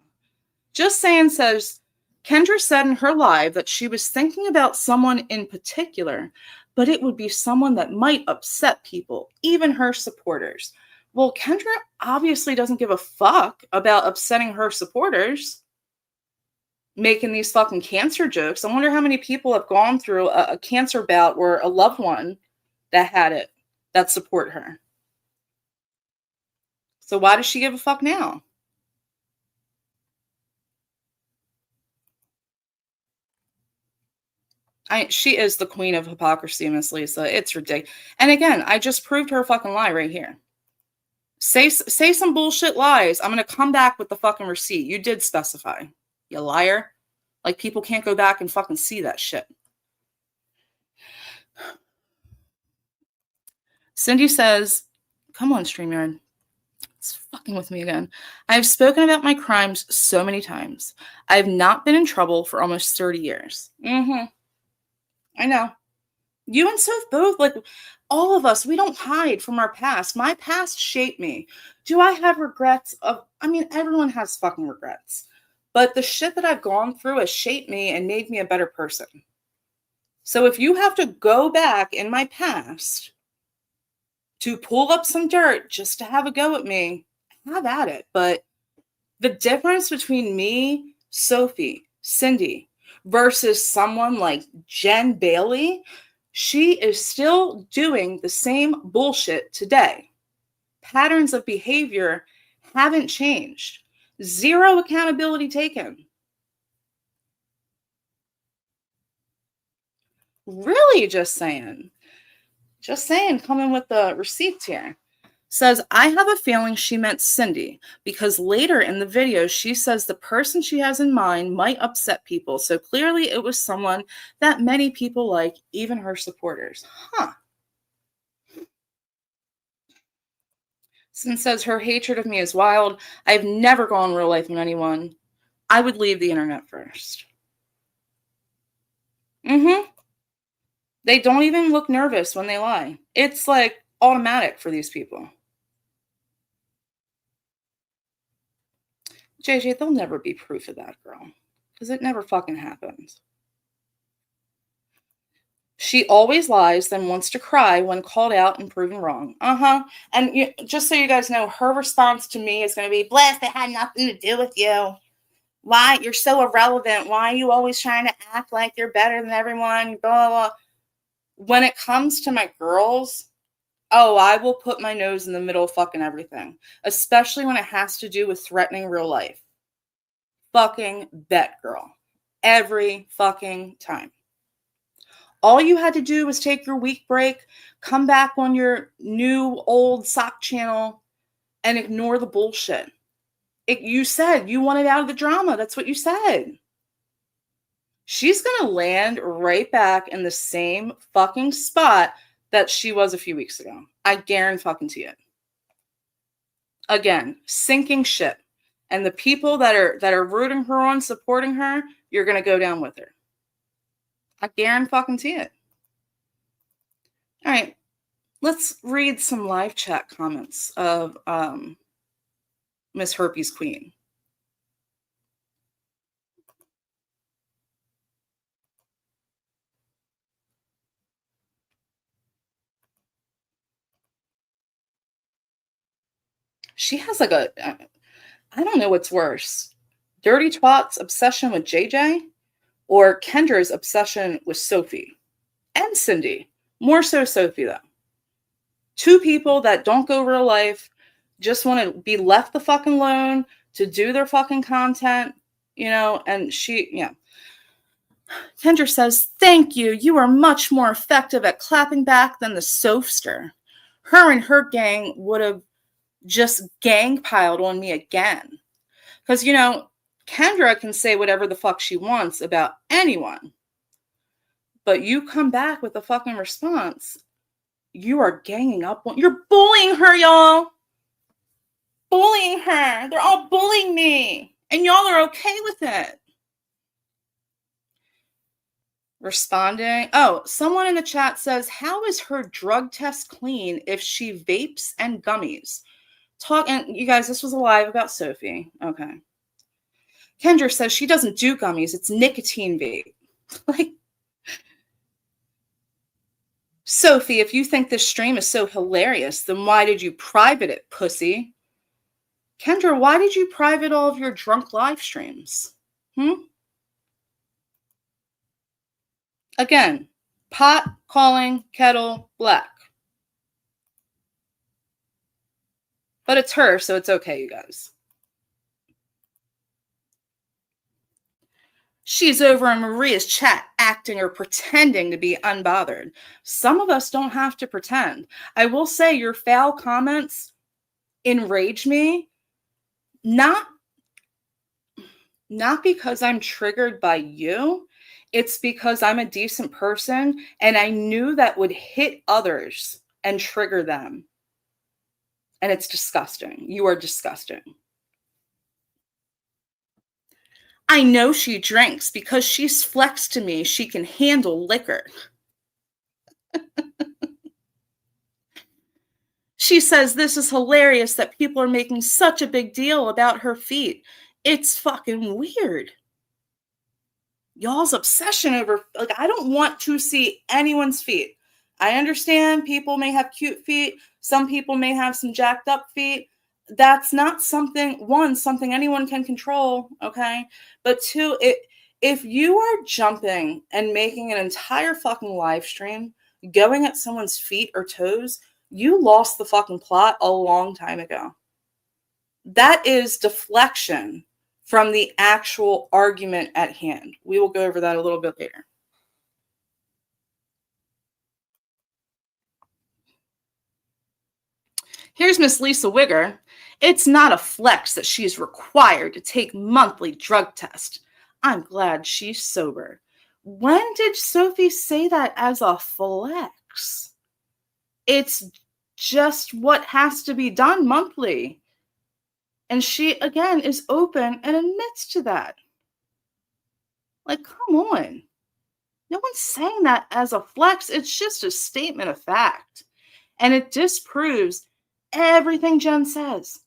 Just saying says, Kendra said in her live that she was thinking about someone in particular, but it would be someone that might upset people, even her supporters. Well, Kendra obviously doesn't give a fuck about upsetting her supporters, making these fucking cancer jokes. I wonder how many people have gone through a cancer bout or a loved one that had it, that support her. So why does she give a fuck now? She is the queen of hypocrisy, Miss Lisa. It's ridiculous. And again, I just proved her fucking lie right here. Say some bullshit lies. I'm going to come back with the fucking receipt. You did specify. You liar. Like, people can't go back and fucking see that shit. Cindy says, come on, StreamYard. It's fucking with me again. I've spoken about my crimes so many times. I've not been in trouble for almost 30 years. I know. You and Soph both, like, all of us, we don't hide from our past. My past shaped me. Do I have regrets? Everyone has fucking regrets. But the shit that I've gone through has shaped me and made me a better person. So if you have to go back in my past to pull up some dirt just to have a go at me, have at it. But the difference between me, Sophie, Cindy, versus someone like Jen Bailey, she is still doing the same bullshit today. Patterns of behavior haven't changed. Zero accountability taken. Really, just saying. Just saying, coming with the receipts here. Says, I have a feeling she meant Cindy because later in the video, she says the person she has in mind might upset people. So clearly it was someone that many people like, even her supporters. Huh. Sin says her hatred of me is wild. I've never gone real life on anyone. I would leave the internet first. They don't even look nervous when they lie. It's like automatic for these people. JJ, there'll never be proof of that, girl. Because it never fucking happens. She always lies, then wants to cry when called out and proven wrong. And just so you guys know, her response to me is going to be, "Bless, it had nothing to do with you. Why? You're so irrelevant. Why are you always trying to act like you're better than everyone? Blah, blah, blah." When it comes to my girls, oh, I will put my nose in the middle of fucking everything, especially when it has to do with threatening real life. Fucking bet, girl. Every fucking time. All you had to do was take your week break, come back on your new old sock channel, and ignore the bullshit. You said you wanted out of the drama. That's what you said. She's going to land right back in the same fucking spot that she was a few weeks ago. I guarantee it. Again, sinking ship. And the people that are rooting her on, supporting her, you're going to go down with her. I guarantee it. All right, let's read some live chat comments of Miss Herpes Queen. She has like I don't know what's worse. Dirty Twat's obsession with JJ or Kendra's obsession with Sophie and Cindy. More so Sophie, though. Two people that don't go real life, just want to be left the fucking alone to do their fucking content, and Kendra says, "Thank you. You are much more effective at clapping back than the Sophster. Her and her gang would have just gang piled on me again." Because, Kendra can say whatever the fuck she wants about anyone. But you come back with a fucking response. You are ganging up on... You're bullying her, y'all. Bullying her. They're all bullying me. And y'all are okay with it. Responding. Oh, someone in the chat says, "How is her drug test clean if she vapes and gummies?" And you guys, this was a live about Sophie. Okay. Kendra says she doesn't do gummies. It's nicotine vape. Like, Sophie, if you think this stream is so hilarious, then why did you private it, pussy? Kendra, why did you private all of your drunk live streams? Again, pot calling kettle black. But it's her, so it's okay, you guys. She's over in Maria's chat acting or pretending to be unbothered. Some of us don't have to pretend. I will say your foul comments enrage me, not because I'm triggered by you. It's because I'm a decent person and I knew that would hit others and trigger them. And it's disgusting. You are disgusting. I know she drinks because she's flexed to me she can handle liquor. She says this is hilarious that people are making such a big deal about her feet. It's fucking weird. Y'all's obsession over, I don't want to see anyone's feet. I understand people may have cute feet. Some people may have some jacked up feet. That's not something anyone can control, okay? But two, if you are jumping and making an entire fucking live stream, going at someone's feet or toes, you lost the fucking plot a long time ago. That is deflection from the actual argument at hand. We will go over that a little bit later. Here's Miss Lisa Wigger. It's not a flex that she's required to take monthly drug tests. I'm glad she's sober. When did Sophie say that as a flex? It's just what has to be done monthly. And she, again, is open and admits to that. Like, come on. No one's saying that as a flex. It's just a statement of fact. And it disproves everything Jen says.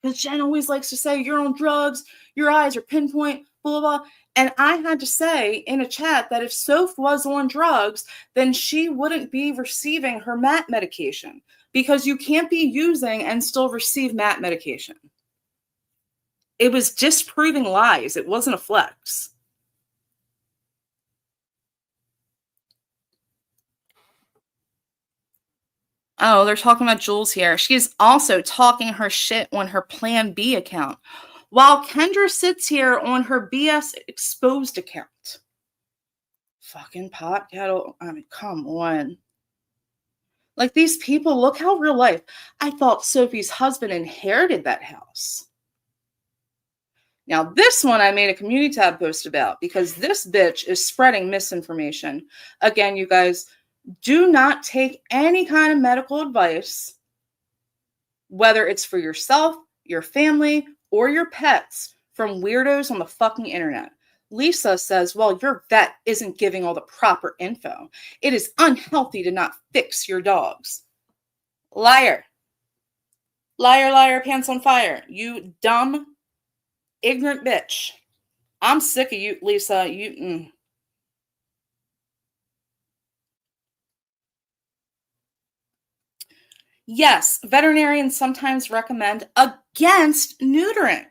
Because Jen always likes to say, you're on drugs, your eyes are pinpoint. blah, blah, blah. And I had to say in a chat that if Soph was on drugs, then she wouldn't be receiving her MAT medication, because you can't be using and still receive MAT medication. It was disproving lies. It wasn't a flex. Oh, they're talking about Jules here. She's also talking her shit on her Plan B account, while Kendra sits here on her BS Exposed account. Fucking pot kettle. I mean, come on. Like, these people, look how real life. I thought Sophie's husband inherited that house. Now, this one I made a community tab post about, because this bitch is spreading misinformation. Again, you guys, do not take any kind of medical advice, whether it's for yourself, your family, or your pets, from weirdos on the fucking internet. Lisa says, well, your vet isn't giving all the proper info. It is unhealthy to not fix your dogs. Liar. Liar, liar, pants on fire. You dumb, ignorant bitch. I'm sick of you, Lisa. Yes, veterinarians sometimes recommend against neutering.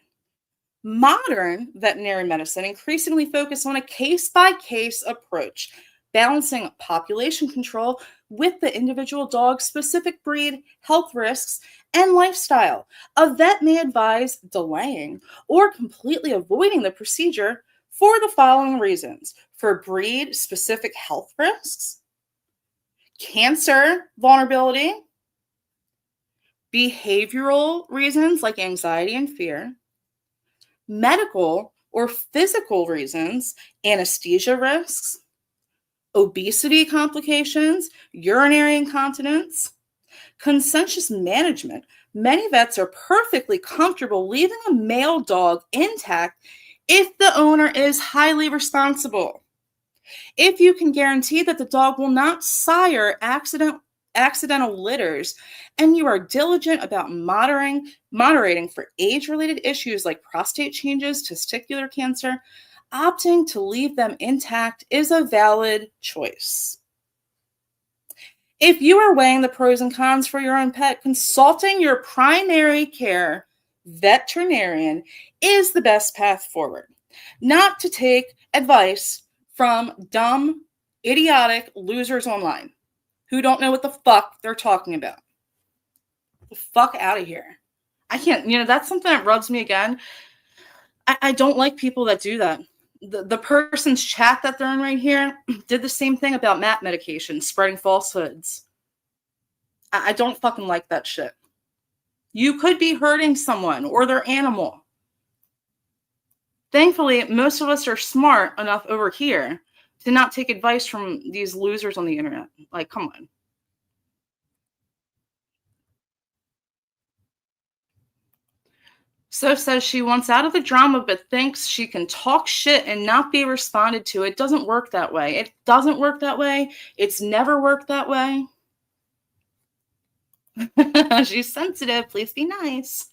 Modern veterinary medicine increasingly focuses on a case-by-case approach, balancing population control with the individual dog's specific breed, health risks, and lifestyle. A vet may advise delaying or completely avoiding the procedure for the following reasons: for breed-specific health risks, cancer vulnerability, behavioral reasons like anxiety and fear, medical or physical reasons, anesthesia risks, obesity complications, urinary incontinence, conscientious management. Many vets are perfectly comfortable leaving a male dog intact if the owner is highly responsible. If you can guarantee that the dog will not sire accidental litters, and you are diligent about moderating for age-related issues like prostate changes, testicular cancer, opting to leave them intact is a valid choice. If you are weighing the pros and cons for your own pet, consulting your primary care veterinarian is the best path forward. Not to take advice from dumb, idiotic losers online who don't know what the fuck they're talking about. The fuck out of here. I can't, that's something that rubs me again. I don't like people that do that. The person's chat that they're in right here did the same thing about MAT medication, spreading falsehoods. I don't fucking like that shit. You could be hurting someone or their animal. Thankfully, most of us are smart enough over here to not take advice from these losers on the internet. Like, come on. So says she wants out of the drama, but thinks she can talk shit and not be responded to. It doesn't work that way. It doesn't work that way. It's never worked that way. She's sensitive. Please be nice.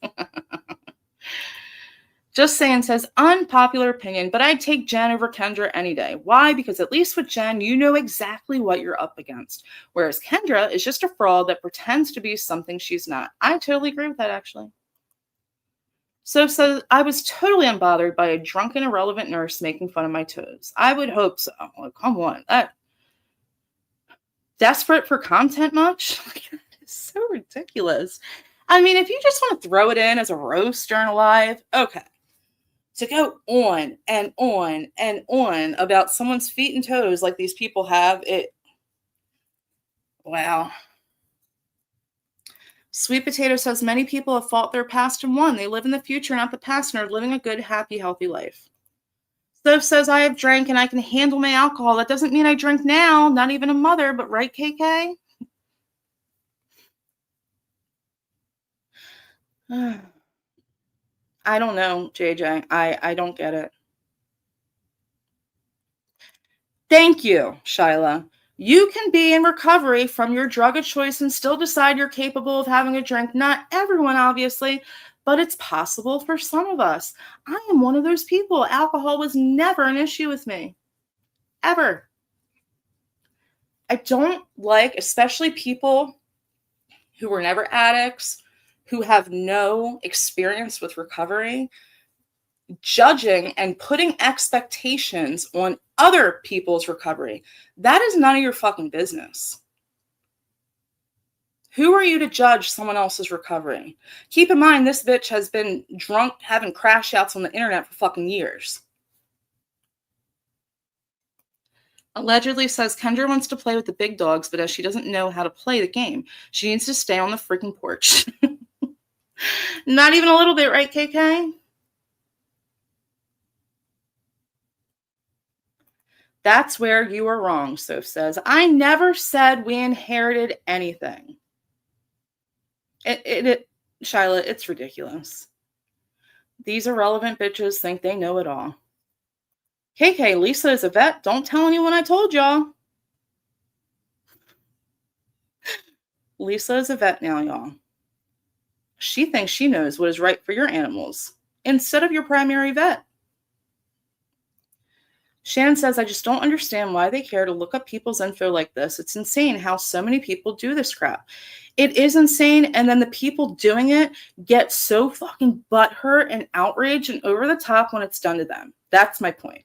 Just saying says, unpopular opinion, but I'd take Jen over Kendra any day. Why? Because at least with Jen, you know exactly what you're up against. Whereas Kendra is just a fraud that pretends to be something she's not. I totally agree with that, actually. So I was totally unbothered by a drunken, irrelevant nurse making fun of my toes. I would hope so. Like, come on. Desperate for content much? It's so ridiculous. I mean, if you just want to throw it in as a roast during a live, okay. To go on and on and on about someone's feet and toes like these people have, wow. Sweet Potato says, many people have fought their past and won. They live in the future, not the past, and are living a good, happy, healthy life. Stove says, I have drank and I can handle my alcohol. That doesn't mean I drink now, not even a mother, but right, KK? I don't know, JJ. I don't get it. Thank you, Shyla. You can be in recovery from your drug of choice and still decide you're capable of having a drink. Not everyone, obviously, but it's possible for some of us. I am one of those people. Alcohol was never an issue with me. Ever. I don't like, especially people who were never addicts, who have no experience with recovery, judging and putting expectations on other people's recovery. That is none of your fucking business. Who are you to judge someone else's recovery? Keep in mind, this bitch has been drunk, having crash outs on the internet for fucking years. Allegedly says Kendra wants to play with the big dogs, but as she doesn't know how to play the game, she needs to stay on the freaking porch. Not even a little bit, right, KK? That's where you are wrong, Soph says. I never said we inherited anything. Shyla, it's ridiculous. These irrelevant bitches think they know it all. KK, Lisa is a vet. Don't tell anyone I told y'all. Lisa is a vet now, y'all. She thinks she knows what is right for your animals instead of your primary vet. Shannon says, I just don't understand why they care to look up people's info like this. It's insane how so many people do this crap. It is insane, and then the people doing it get so fucking butthurt and outraged and over the top when it's done to them. That's my point.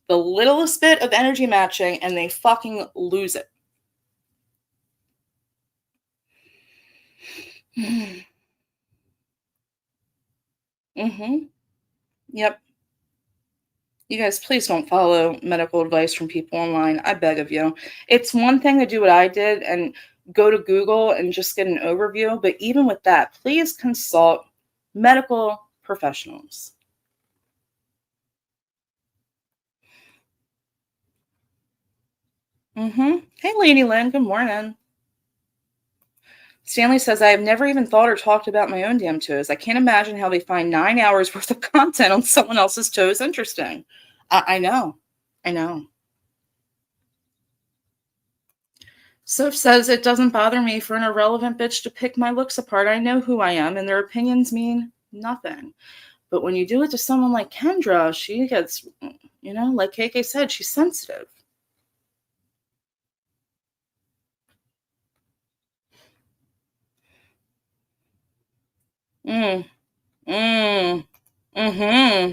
The littlest bit of energy matching, and they fucking lose it. Yep. You guys, please don't follow medical advice from people online. I beg of you. It's one thing to do what I did and go to Google and just get an overview. But even with that, please consult medical professionals. Hey, Lady Lynn. Good morning. Stanley says, I have never even thought or talked about my own damn toes. I can't imagine how they find 9 hours worth of content on someone else's toes interesting. I know. Soph says, it doesn't bother me for an irrelevant bitch to pick my looks apart. I know who I am, and their opinions mean nothing. But when you do it to someone like Kendra, she gets, like KK said, she's sensitive.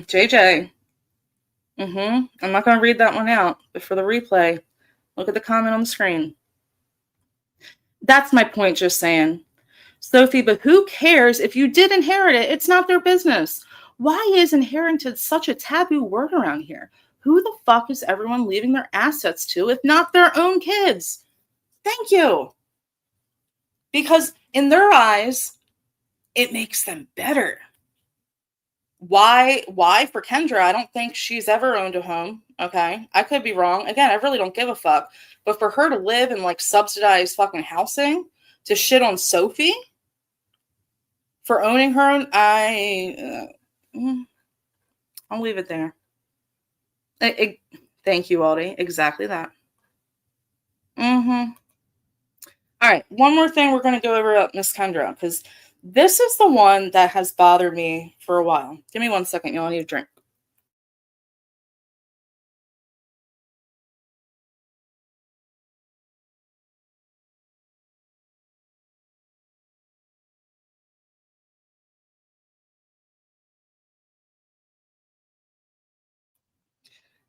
JJ. I'm not going to read that one out, but for the replay, look at the comment on the screen. That's my point, just saying. Sophie, but who cares if you did inherit it? It's not their business. Why is inherited such a taboo word around here? Who the fuck is everyone leaving their assets to if not their own kids? Thank you. Because in their eyes, it makes them better. Why for Kendra? I don't think she's ever owned a home. Okay. I could be wrong. Again, I really don't give a fuck. But for her to live in like subsidized fucking housing, to shit on Sophie for owning her own, I'll leave it there. Thank you, Aldi. Exactly that. All right. One more thing we're going to go over Miss Kendra, because this is the one that has bothered me for a while. Give me 1 second, y'all. I need a drink.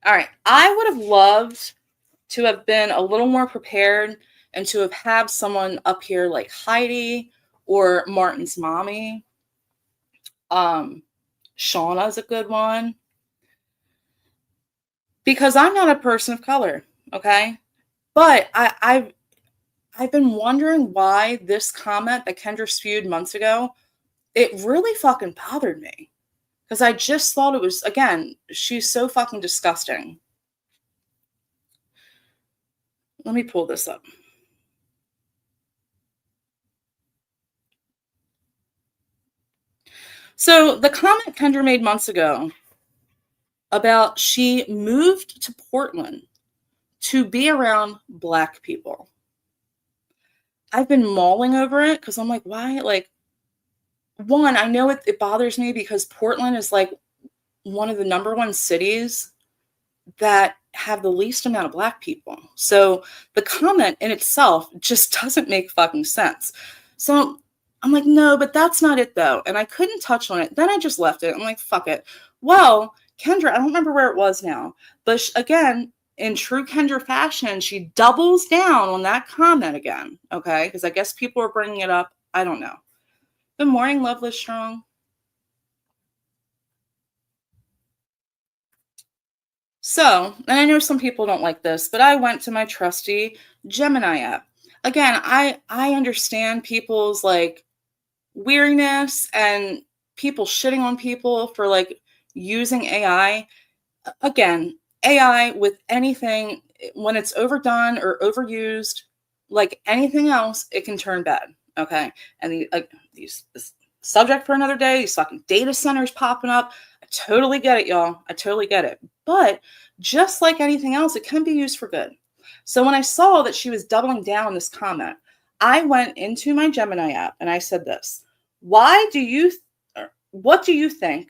All right. I would have loved to have been a little more prepared and to have had someone up here like Heidi or Martin's mommy. Shauna's a good one. Because I'm not a person of color, okay? But I've been wondering why this comment that Kendra spewed months ago, it really fucking bothered me. Because I just thought it was, again, she's so fucking disgusting. Let me pull this up. So the comment Kendra made months ago about she moved to Portland to be around Black people. I've been mulling over it because I'm like, why one, I know it bothers me because Portland is like one of the number one cities that have the least amount of Black people. So the comment in itself just doesn't make fucking sense. So I'm like, no, but that's not it though. And I couldn't touch on it. Then I just left it. I'm like, fuck it. Well, Kendra, I don't remember where it was now, but again, in true Kendra fashion, she doubles down on that comment again. Okay. Because I guess people are bringing it up. I don't know. Good morning, Loveless Strong. So, and I know some people don't like this, but I went to my trusty Gemini app. Again, I understand people's like weariness and people shitting on people for like using AI. Again, AI with anything, when it's overdone or overused, like anything else, it can turn bad. Okay. And this subject for another day, these fucking data centers popping up. I totally get it, y'all. I totally get it. But just like anything else, it can be used for good. So when I saw that she was doubling down on this comment, I went into my Gemini app and I said this: what do you think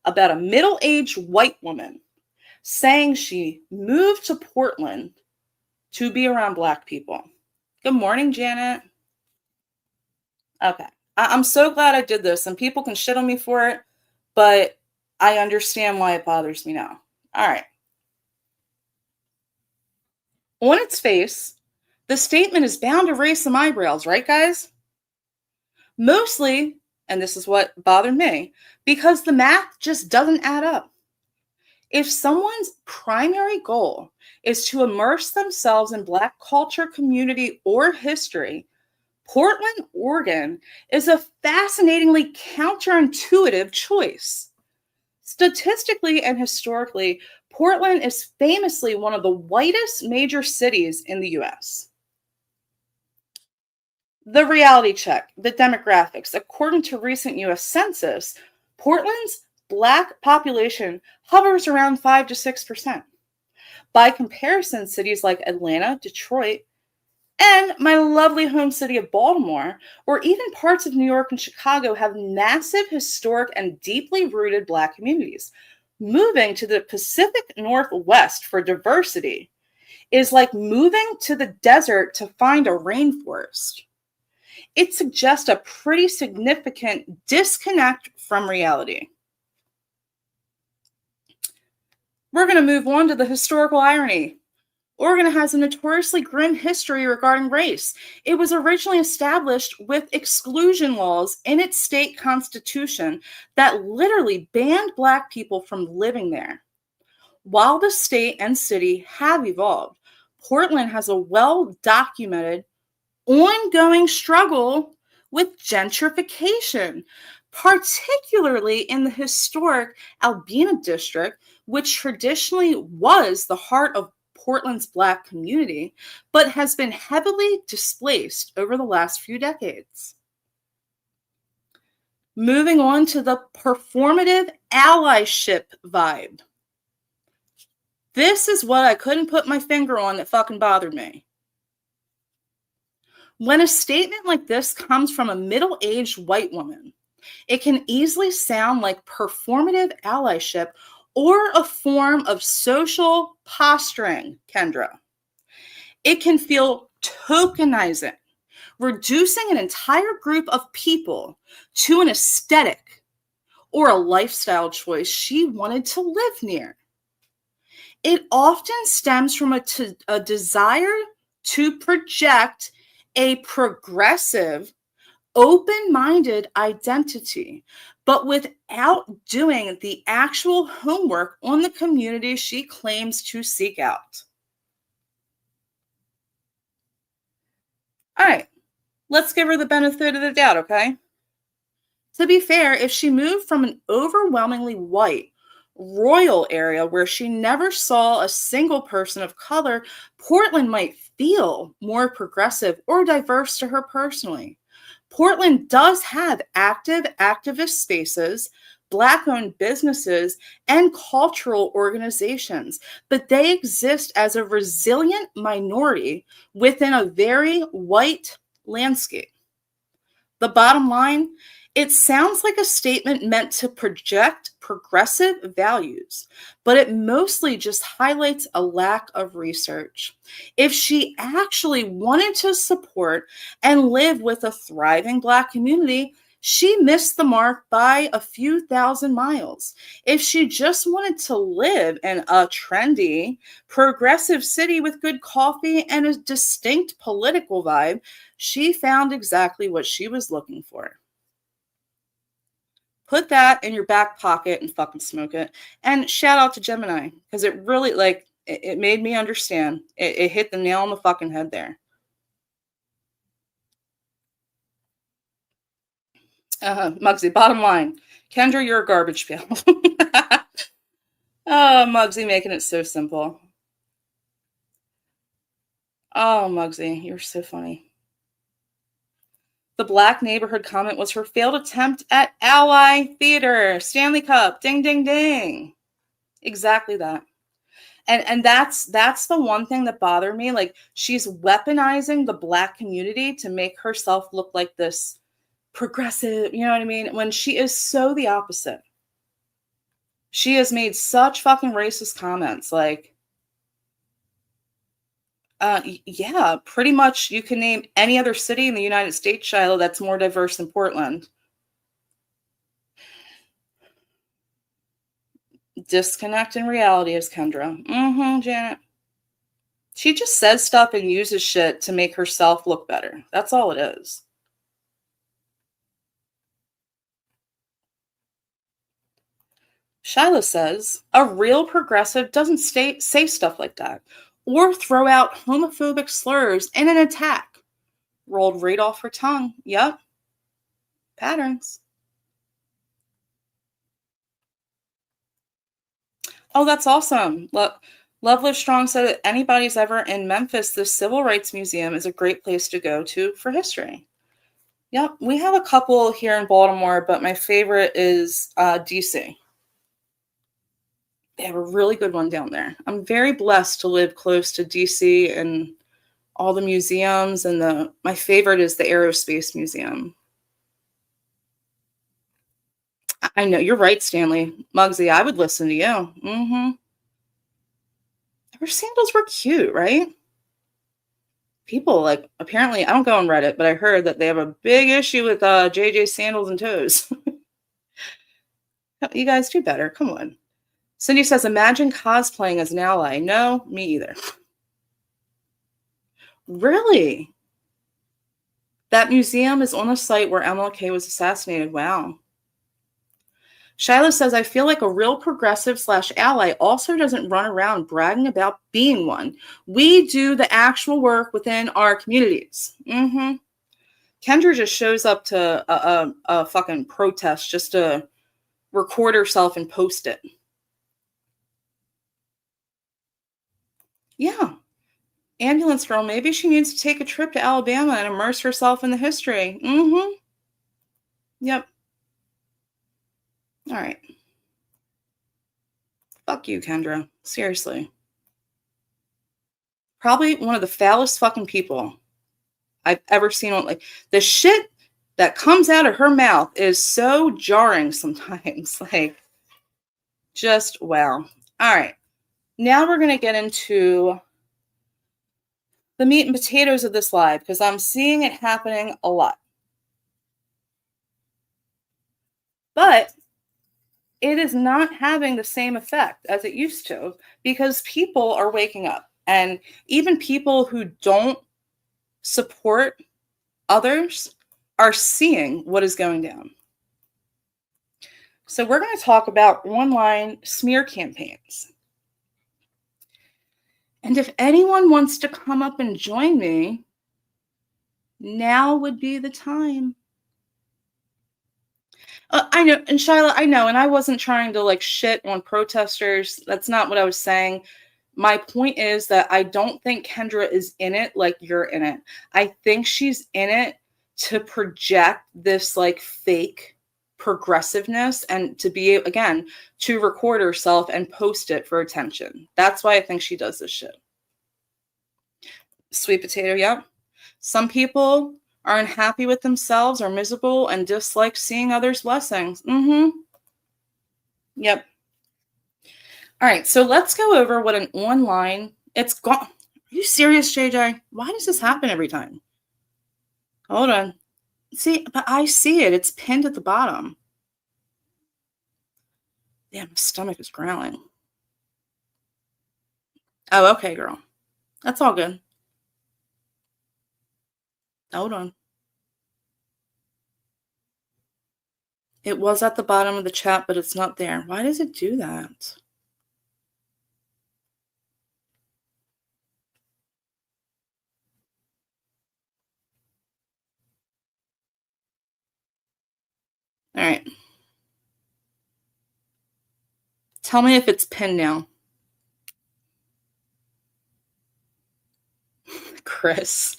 about a middle-aged white woman saying she moved to Portland to be around Black people? Good morning, Janet. Okay. I'm so glad I did this, and people can shit on me for it, but I understand why it bothers me now. All right. On its face, the statement is bound to raise some eyebrows, right, guys? Mostly, and this is what bothered me, because the math just doesn't add up. If someone's primary goal is to immerse themselves in Black culture, community, or history, Portland, Oregon is a fascinatingly counterintuitive choice. Statistically and historically, Portland is famously one of the whitest major cities in the US. The reality check, the demographics. According to recent US Census, Portland's Black population hovers around 5 to 6%. By comparison, cities like Atlanta, Detroit, and my lovely home city of Baltimore, or even parts of New York and Chicago, have massive historic and deeply rooted Black communities. Moving to the Pacific Northwest for diversity is like moving to the desert to find a rainforest. It suggests a pretty significant disconnect from reality. We're going to move on to the historical irony. Oregon has a notoriously grim history regarding race. It was originally established with exclusion laws in its state constitution that literally banned Black people from living there. While the state and city have evolved, Portland has a well-documented, ongoing struggle with gentrification, particularly in the historic Albina district, which traditionally was the heart of Portland's Black community, but has been heavily displaced over the last few decades. Moving on to the performative allyship vibe. This is what I couldn't put my finger on that fucking bothered me. When a statement like this comes from a middle-aged white woman, it can easily sound like performative allyship or a form of social posturing, Kendra. It can feel tokenizing, reducing an entire group of people to an aesthetic or a lifestyle choice she wanted to live near. It often stems from a desire to project a progressive, open-minded identity, but without doing the actual homework on the community she claims to seek out. All right, let's give her the benefit of the doubt, okay? To be fair, if she moved from an overwhelmingly white, royal area where she never saw a single person of color, Portland might feel more progressive or diverse to her personally. Portland does have active activist spaces, Black-owned businesses, and cultural organizations, but they exist as a resilient minority within a very white landscape. The bottom line, It sounds like a statement meant to project progressive values, but it mostly just highlights a lack of research. If she actually wanted to support and live with a thriving Black community, she missed the mark by a few thousand miles. If she just wanted to live in a trendy, progressive city with good coffee and a distinct political vibe, she found exactly what she was looking for. Put that in your back pocket and fucking smoke it. And shout out to Gemini, because it really, like, it made me understand. It hit the nail on the fucking head there. Muggsy, bottom line, Kendra, you're a garbage pail. Oh, Muggsy making it so simple. Oh, Muggsy, you're so funny. The Black neighborhood comment was her failed attempt at ally theater. Stanley Cup. Ding, ding, ding. Exactly that. And that's the one thing that bothered me. Like, she's weaponizing the Black community to make herself look like this progressive, you know what I mean? When she is so the opposite. She has made such fucking racist comments. Like, yeah, pretty much you can name any other city in the United States, Shiloh, that's more diverse than Portland. Disconnect in reality is Kendra. Janet. She just says stuff and uses shit to make herself look better. That's all it is. Shiloh says, a real progressive doesn't say stuff like that or throw out homophobic slurs in an attack. Rolled right off her tongue. Yep. Patterns. Oh, that's awesome. Look, Love Live Strong said that anybody's ever in Memphis, the Civil Rights Museum is a great place to go to for history. Yep, we have a couple here in Baltimore, but my favorite is DC. They have a really good one down there. I'm very blessed to live close to DC and all the museums, and my favorite is the Aerospace Museum. I know, you're right, Stanley. Muggsy, I would listen to you. Her sandals were cute, right? People, like, apparently, I don't go on Reddit, but I heard that they have a big issue with JJ sandals and toes. You guys do better. Come on. Cindy says, imagine cosplaying as an ally. No, me either. Really? That museum is on the site where MLK was assassinated. Wow. Shiloh says, I feel like a real progressive / ally also doesn't run around bragging about being one. We do the actual work within our communities. Kendra just shows up to a fucking protest just to record herself and post it. Yeah. Ambulance girl, maybe she needs to take a trip to Alabama and immerse herself in the history. Yep. All right. Fuck you, Kendra. Seriously. Probably one of the foulest fucking people I've ever seen. Like, the shit that comes out of her mouth is so jarring sometimes. Like, just wow. All right. Now we're going to get into the meat and potatoes of this live, because I'm seeing it happening a lot. But it is not having the same effect as it used to, because people are waking up. And even people who don't support others are seeing what is going down. So we're going to talk about online smear campaigns. And if anyone wants to come up and join me, now would be the time. I know, and Shiloh, I know, and I wasn't trying to like shit on protesters. That's not what I was saying. My point is that I don't think Kendra is in it like you're in it. I think she's in it to project this like fake progressiveness and to be, again, to record herself and post it for attention. That's why I think she does this shit. Sweet potato, yeah. Some people are unhappy with themselves, are miserable, and dislike seeing others' blessings. Yep. All right, so let's go over what an online, it's gone. Are you serious, JJ? Why does this happen every time? Hold on. See, but I see it. It's pinned at the bottom. Damn, my stomach is growling. Oh, okay, girl. That's all good. Hold on. It was at the bottom of the chat, but it's not there. Why does it do that? All right. Tell me if it's pinned now. Chris.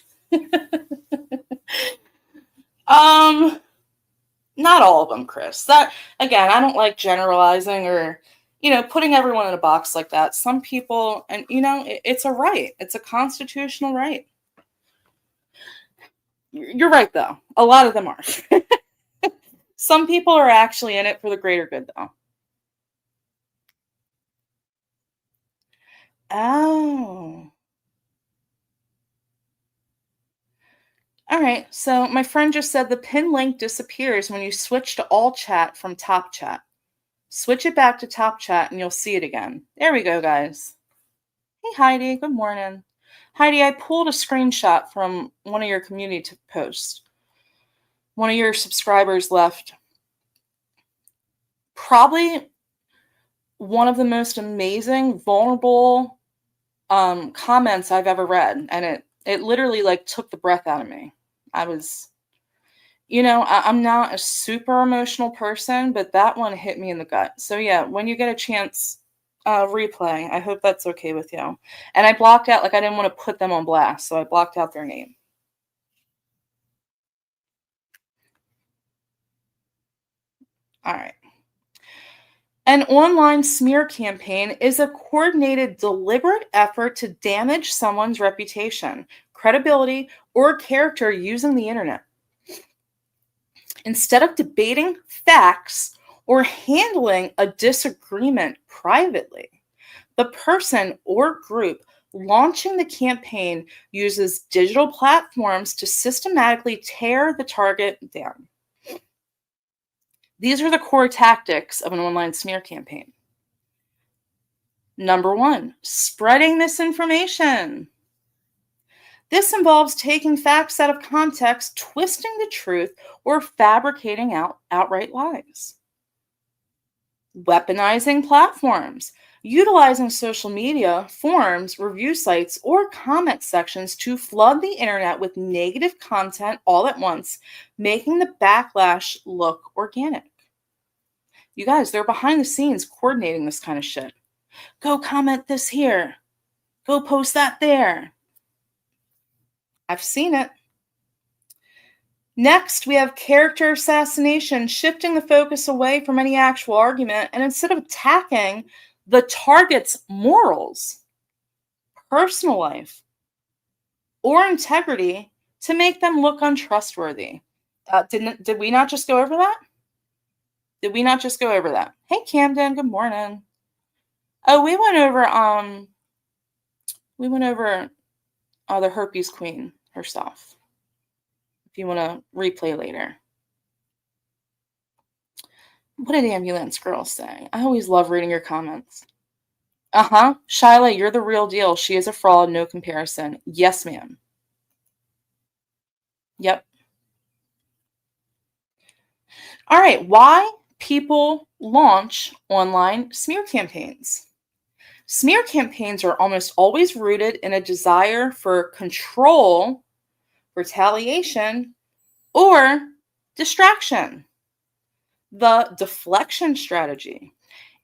Not all of them, Chris. That, again, I don't like generalizing or, putting everyone in a box like that. Some people, and, it's a right. It's a constitutional right. You're right, though. A lot of them are. Some people are actually in it for the greater good, though. Oh. All right, so my friend just said the pin link disappears when you switch to all chat from top chat. Switch it back to top chat and you'll see it again. There we go, guys. Hey, Heidi, good morning. Heidi, I pulled a screenshot from one of your community posts. One of your subscribers left probably one of the most amazing, vulnerable comments I've ever read. And it literally took the breath out of me. I was, I'm not a super emotional person, but that one hit me in the gut. So yeah, when you get a chance, replay, I hope that's okay with you. And I blocked out, I didn't want to put them on blast, so I blocked out their name. All right. An online smear campaign is a coordinated, deliberate effort to damage someone's reputation, credibility, or character using the internet. Instead of debating facts or handling a disagreement privately, the person or group launching the campaign uses digital platforms to systematically tear the target down. These are the core tactics of an online smear campaign. Number 1, spreading misinformation. This involves taking facts out of context, twisting the truth, or fabricating outright lies. Weaponizing platforms. Utilizing social media, forums, review sites, or comment sections to flood the internet with negative content all at once, making the backlash look organic. You guys, they're behind the scenes coordinating this kind of shit. Go comment this here. Go post that there. I've seen it. Next, we have character assassination, shifting the focus away from any actual argument, and instead of attacking the target's morals, personal life, or integrity to make them look untrustworthy. Did we not just go over that? Did we not just go over that? Hey, Camden, good morning. Oh, we went over the herpes queen herself. If you want to replay later. What did Ambulance Girl say? I always love reading your comments. Shyla, you're the real deal. She is a fraud, no comparison. Yes, ma'am. Yep. All right, why people launch online smear campaigns? Smear campaigns are almost always rooted in a desire for control, retaliation, or distraction. The deflection strategy.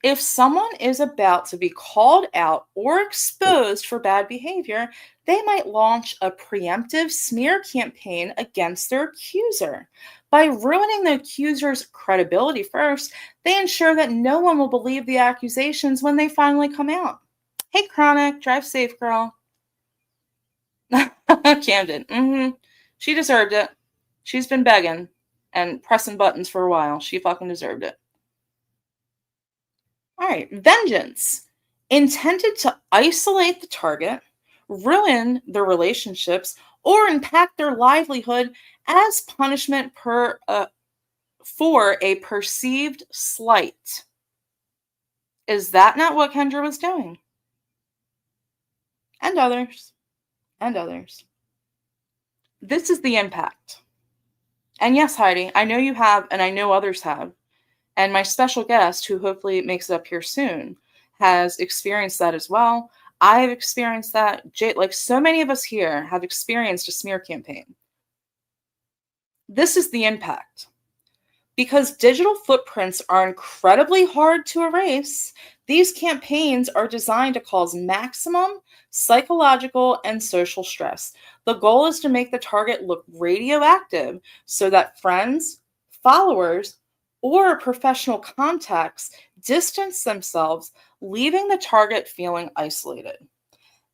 If someone is about to be called out or exposed for bad behavior, they might launch a preemptive smear campaign against their accuser. By ruining the accuser's credibility first, they ensure that no one will believe the accusations when they finally come out. Hey, Chronic, drive safe, girl. Camden. She deserved it. She's been begging and pressing buttons for a while. She fucking deserved it. All right. Vengeance. Intended to isolate the target, ruin their relationships, or impact their livelihood as punishment for a perceived slight. Is that not what Kendra was doing? And others. And others. This is the impact. And yes, Heidi, I know you have, and I know others have. And my special guest, who hopefully makes it up here soon, has experienced that as well. I have experienced that. Like so many of us here have experienced a smear campaign. This is the impact. Because digital footprints are incredibly hard to erase, these campaigns are designed to cause maximum psychological and social stress. The goal is to make the target look radioactive so that friends, followers, or professional contacts distance themselves, leaving the target feeling isolated.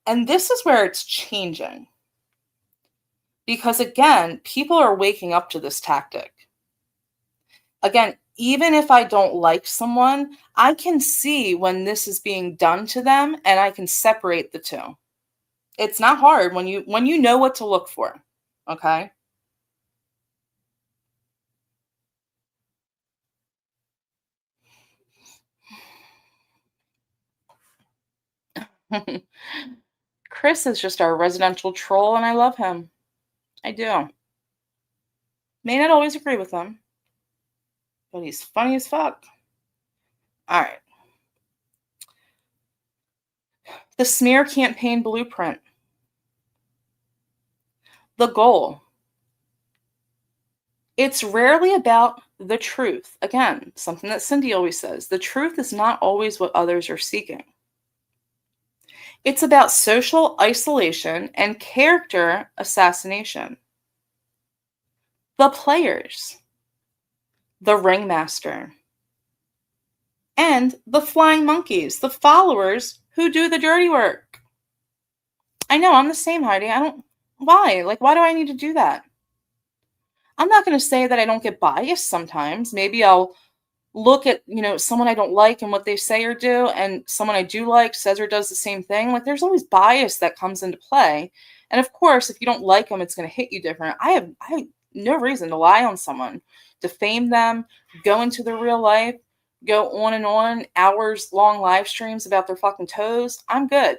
And this is where it's changing. Because again, people are waking up to this tactic. Again, even if I don't like someone, I can see when this is being done to them and I can separate the two. It's not hard when you know what to look for, okay? Chris is just our residential troll and I love him. I do. May not always agree with him, but he's funny as fuck. All right. The smear campaign blueprint. The goal. It's rarely about the truth. Again, something that Cindy always says. The truth is not always what others are seeking. It's about social isolation and character assassination. The players. The ringmaster. And the flying monkeys, the followers who do the dirty work. I know, I'm the same, Heidi. Why? Like, why do I need to do that? I'm not going to say that I don't get biased sometimes. Maybe I'll look at, someone I don't like and what they say or do, and someone I do like says or does the same thing. Like, there's always bias that comes into play. And of course, if you don't like them, it's going to hit you different. I have no reason to lie on someone, defame them, go into their real life, go on and on, hours-long live streams about their fucking toes. I'm good.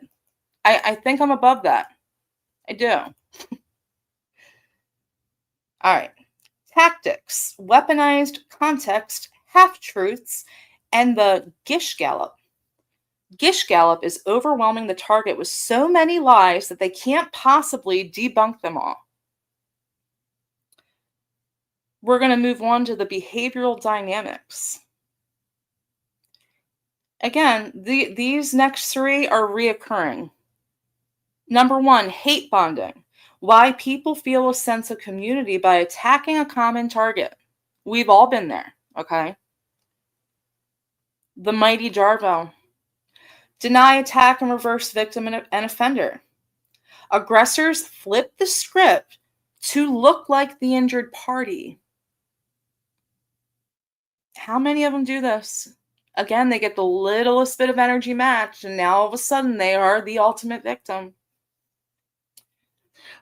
I think I'm above that. I do. All right. Tactics, weaponized context, half-truths, and the Gish Gallop. Gish Gallop is overwhelming the target with so many lies that they can't possibly debunk them all. We're going to move on to the behavioral dynamics. Again, these next three are reoccurring. Number one, hate bonding. Why people feel a sense of community by attacking a common target. We've all been there, okay? The mighty Jarvo. Deny, attack, and reverse victim and offender. Aggressors flip the script to look like the injured party. How many of them do this? Again, they get the littlest bit of energy matched, and now all of a sudden they are the ultimate victim.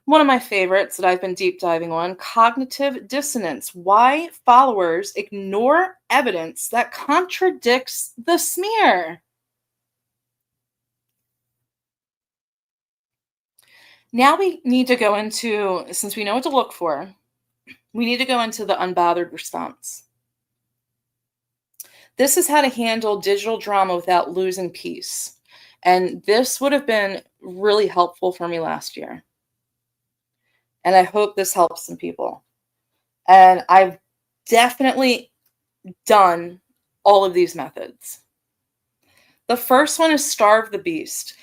One of my favorites that I've been deep diving on, cognitive dissonance. Why followers ignore evidence that contradicts the smear. Now we need to go into, since we know what to look for, we need to go into the unbothered response. This is how to handle digital drama without losing peace. And this would have been really helpful for me last year. And I hope this helps some people. And I've definitely done all of these methods. The first one is starve the beast.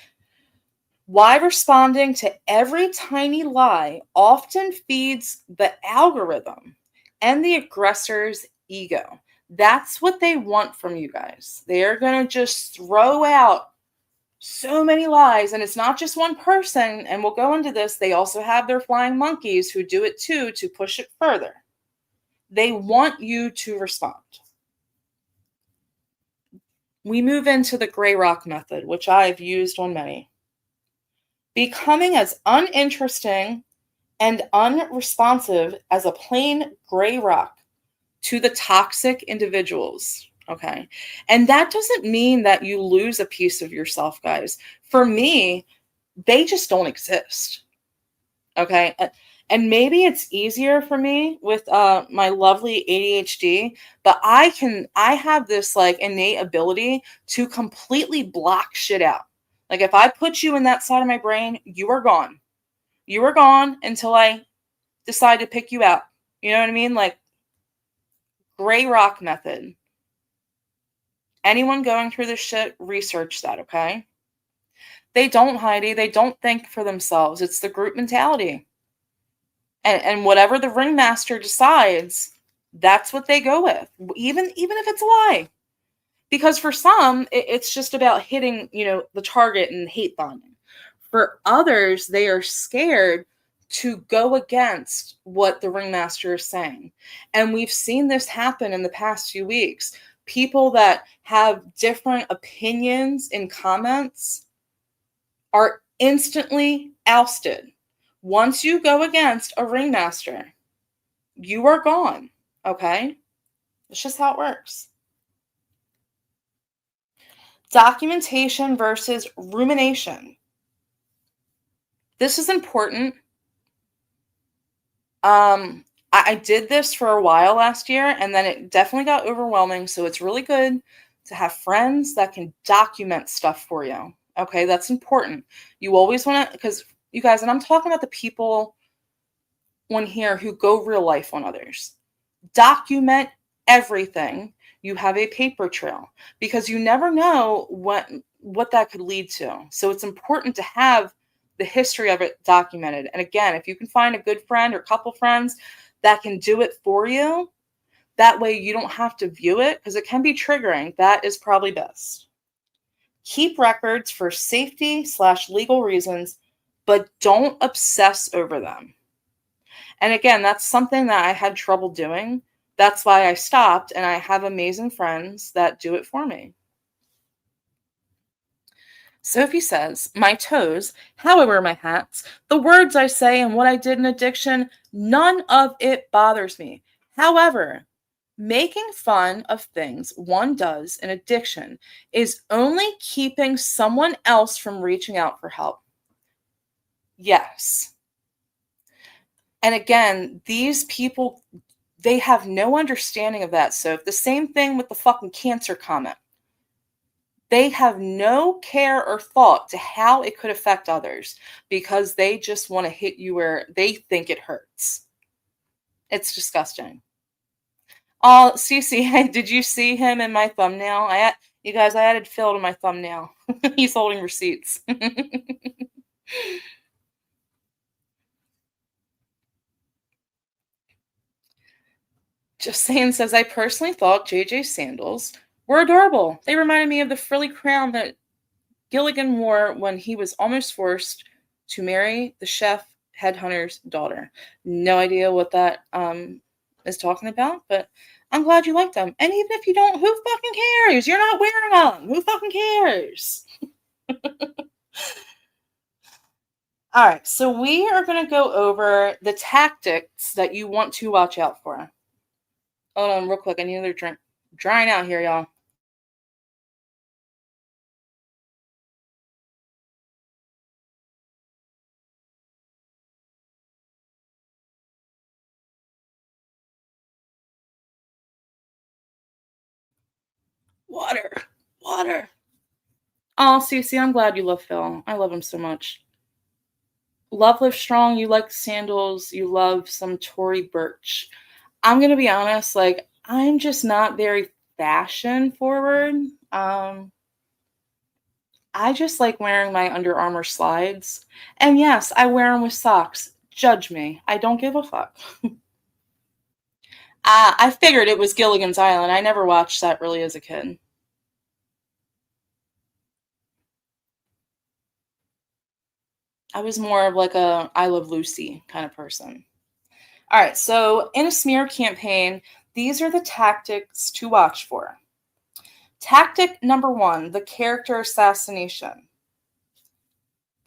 Why responding to every tiny lie often feeds the algorithm and the aggressor's ego. That's what they want from you guys. They're going to just throw out so many lies, and it's not just one person, and we'll go into this. They also have their flying monkeys who do it too to push it further. They want you to respond. We move into the gray rock method, which I've used on many. Becoming as uninteresting and unresponsive as a plain gray rock to the toxic individuals. Okay. And that doesn't mean that you lose a piece of yourself, guys. For me, they just don't exist. Okay. And maybe it's easier for me with my lovely ADHD, but I have this like innate ability to completely block shit out. Like if I put you in that side of my brain, you are gone. You are gone until I decide to pick you out. You know what I mean? Like gray rock method. Anyone going through this shit, research that, okay? They don't, Heidi. They don't think for themselves. It's the group mentality. And whatever the ringmaster decides, that's what they go with, even if it's a lie. Because for some, it's just about hitting, the target and hate bombing. For others, they are scared to go against what the ringmaster is saying. And we've seen this happen in the past few weeks. People that have different opinions in comments are instantly ousted. Once you go against a ringmaster, you are gone, okay? It's just how it works. Documentation versus rumination. This is important. I did this for a while last year, and then it definitely got overwhelming, so it's really good to have friends that can document stuff for you, okay? That's important. You always want to, because you guys, and I'm talking about the people on here who go real life on others. Document everything. You have a paper trail because you never know what that could lead to. So it's important to have the history of it documented. And again, if you can find a good friend or couple friends that can do it for you, that way you don't have to view it because it can be triggering. That is probably best. Keep records for safety/legal reasons, but don't obsess over them. And again, that's something that I had trouble doing. That's why I stopped, and I have amazing friends that do it for me. Sophie says, my toes, how I wear my hats, the words I say and what I did in addiction, none of it bothers me. However, making fun of things one does in addiction is only keeping someone else from reaching out for help. Yes. And again, these people, they have no understanding of that. So the same thing with the fucking cancer comment. They have no care or thought to how it could affect others because they just want to hit you where they think it hurts. It's disgusting. Oh, Cece, did you see him in my thumbnail? You guys, I added Phil to my thumbnail. He's holding receipts. Just saying says, I personally thought JJ's sandals were adorable. They reminded me of the frilly crown that Gilligan wore when he was almost forced to marry the chef headhunter's daughter. No idea what that is talking about, but I'm glad you like them. And even if you don't, who fucking cares? You're not wearing them. Who fucking cares? All right, so we are going to go over the tactics that you want to watch out for. Hold on real quick. I need another drink. Drying out here, y'all. Water. Oh, Cece, I'm glad you love Phil. I love him so much. Love Live Strong, you like sandals, you love some Tory Burch. I'm going to be honest, like, I'm just not very fashion forward. I just like wearing my Under Armour slides. And yes, I wear them with socks. Judge me. I don't give a fuck. I figured it was Gilligan's Island. I never watched that really as a kid. I was more of like a I Love Lucy kind of person. All right, so in a smear campaign, these are the tactics to watch for. Tactic number 1, the character assassination.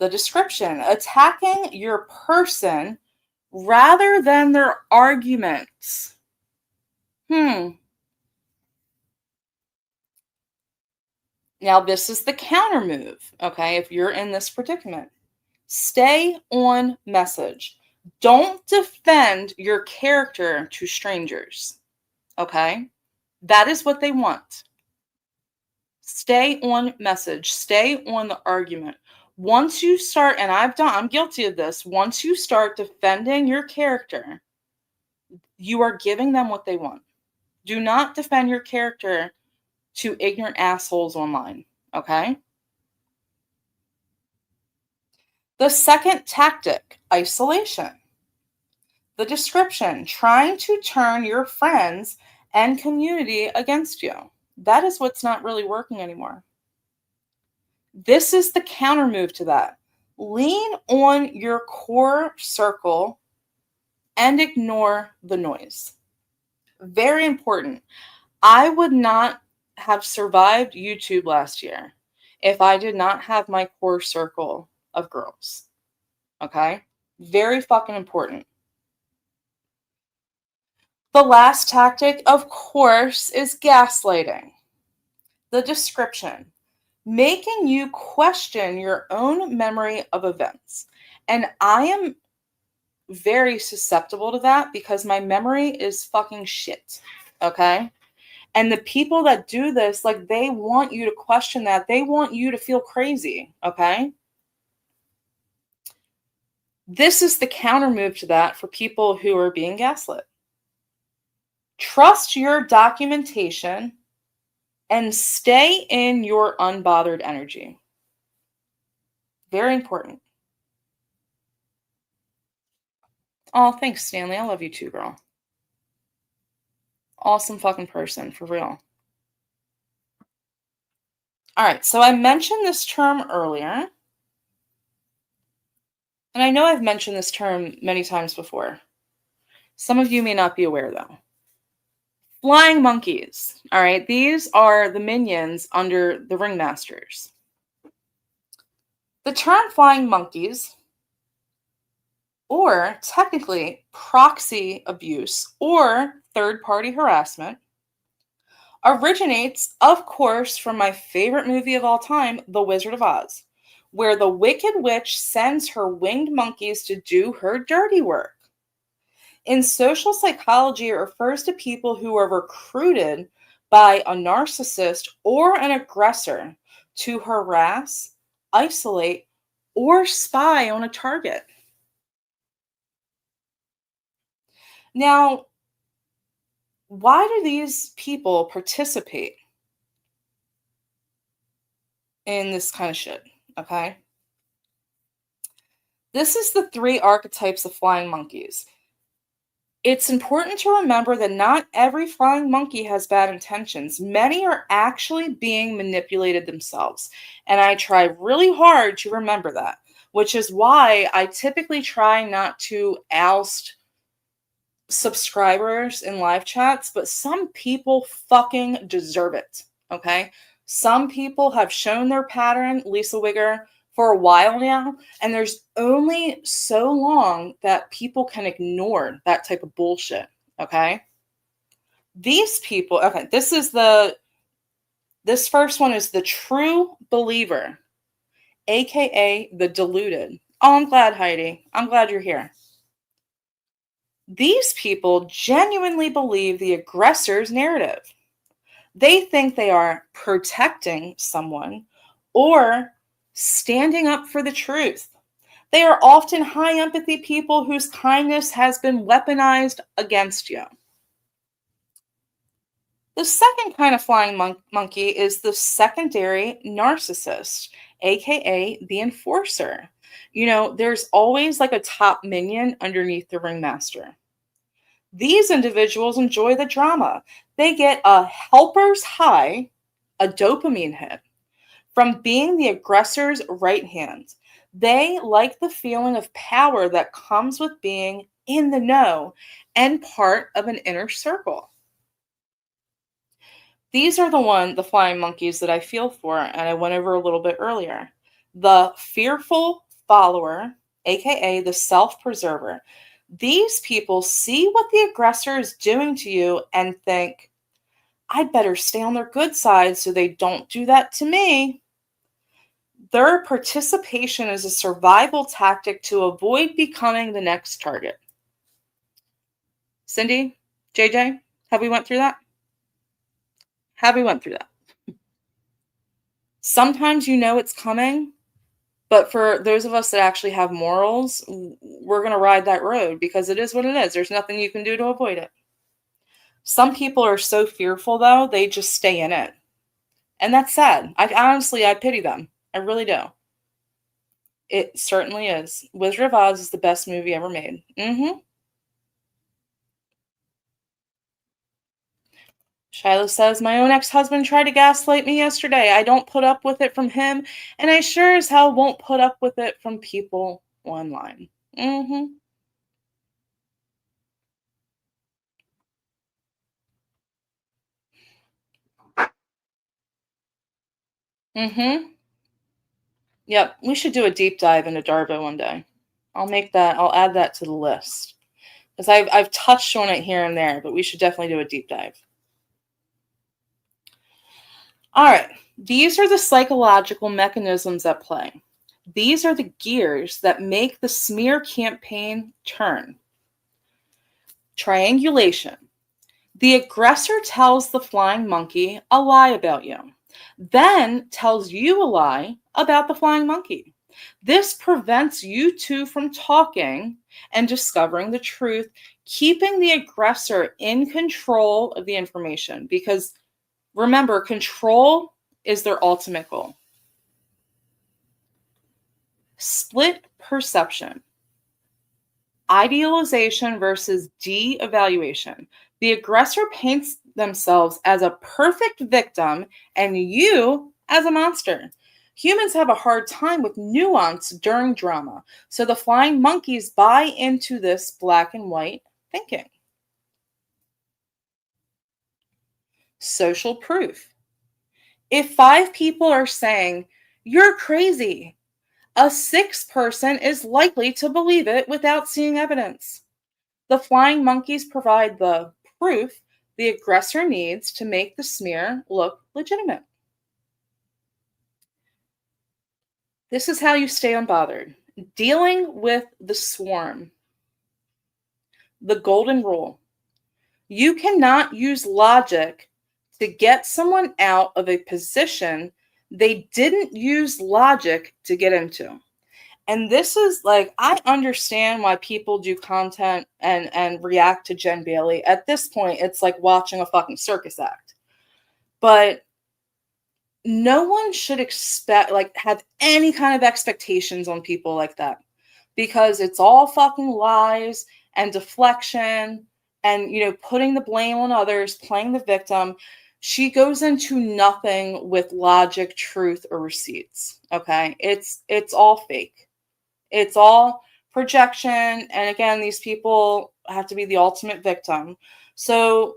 The description, attacking your person rather than their arguments. Now, this is the counter move, okay, if you're in this predicament. Stay on message. Don't defend your character to strangers, okay? That is what they want. Stay on message. Stay on the argument. Once you start, and I'm guilty of this, once you start defending your character, you are giving them what they want. Do not defend your character to ignorant assholes online, okay? The second tactic, isolation. The description, trying to turn your friends and community against you. That is what's not really working anymore. This is the counter move to that. Lean on your core circle and ignore the noise. Very important. I would not have survived YouTube last year if I did not have my core circle of girls. Okay? Very fucking important. The last tactic, of course, is gaslighting. The description, making you question your own memory of events. And I am very susceptible to that because my memory is fucking shit. Okay? And the people that do this, like, they want you to question that. They want you to feel crazy. Okay? This is the counter move to that for people who are being gaslit. Trust your documentation and stay in your unbothered energy. Very important. Oh, thanks, Stanley. I love you too, girl. Awesome fucking person, for real. All right, so I mentioned this term earlier. And I know I've mentioned this term many times before. Some of you may not be aware, though. Flying monkeys. All right, these are the minions under the ringmasters. The term flying monkeys, or technically proxy abuse or third-party harassment, originates, of course, from my favorite movie of all time, The Wizard of Oz, where the Wicked Witch sends her winged monkeys to do her dirty work. In social psychology, it refers to people who are recruited by a narcissist or an aggressor to harass, isolate, or spy on a target. Now, why do these people participate in this kind of shit? Okay. This is the 3 archetypes of flying monkeys. It's important to remember that not every flying monkey has bad intentions. Many are actually being manipulated themselves. And I try really hard to remember that, which is why I typically try not to oust subscribers in live chats, but some people fucking deserve it. Okay. Some people have shown their pattern, Lisa Wigger, for a while now, and there's only so long that people can ignore that type of bullshit, okay? These people, okay, this first one is the true believer, aka the deluded. Oh, I'm glad, Heidi. I'm glad you're here. These people genuinely believe the aggressor's narrative. They think they are protecting someone or standing up for the truth. They are often high empathy people whose kindness has been weaponized against you. The second kind of flying monkey is the secondary narcissist, aka the enforcer. You know, there's always like a top minion underneath the ringmaster. These individuals enjoy the drama. They get a helper's high, a dopamine hit, from being the aggressor's right hand. They like the feeling of power that comes with being in the know and part of an inner circle. These are the flying monkeys that I feel for, and I went over a little bit earlier. The fearful follower, aka the self-preserver. These people see what the aggressor is doing to you and think, I'd better stay on their good side so they don't do that to me. Their participation is a survival tactic to avoid becoming the next target. Cindy, JJ, have we went through that? Have we went through that? Sometimes you know it's coming, but for those of us that actually have morals, we're going to ride that road because it is what it is. There's nothing you can do to avoid it. Some people are so fearful, though, they just stay in it. And that's sad. I pity them. I really do. It certainly is. Wizard of Oz is the best movie ever made. Shiloh says, my own ex-husband tried to gaslight me yesterday. I don't put up with it from him, and I sure as hell won't put up with it from people online. Yep, we should do a deep dive into Darvo one day. I'll add that to the list. Because I've touched on it here and there, but we should definitely do a deep dive. All right, these are the psychological mechanisms at play. These are the gears that make the smear campaign turn. Triangulation. The aggressor tells the flying monkey a lie about you, then tells you a lie about the flying monkey. This prevents you two from talking and discovering the truth, keeping the aggressor in control of the information. Because remember, control is their ultimate goal. Split perception. Idealization versus de-evaluation. The aggressor paints themselves as a perfect victim and you as a monster. Humans have a hard time with nuance during drama, so the flying monkeys buy into this black and white thinking. Social proof. If 5 people are saying, you're crazy, a 6th person is likely to believe it without seeing evidence. The flying monkeys provide the proof the aggressor needs to make the smear look legitimate. This is how you stay unbothered. Dealing with the swarm. The golden rule. You cannot use logic to get someone out of a position they didn't use logic to get into. And this is like, I understand why people do content and react to Jen Bailey. At this point, it's like watching a fucking circus act. But no one should have any kind of expectations on people like that. Because it's all fucking lies and deflection and, putting the blame on others, playing the victim. She goes into nothing with logic, truth, or receipts. Okay? It's all fake. It's all projection. And again, these people have to be the ultimate victim. So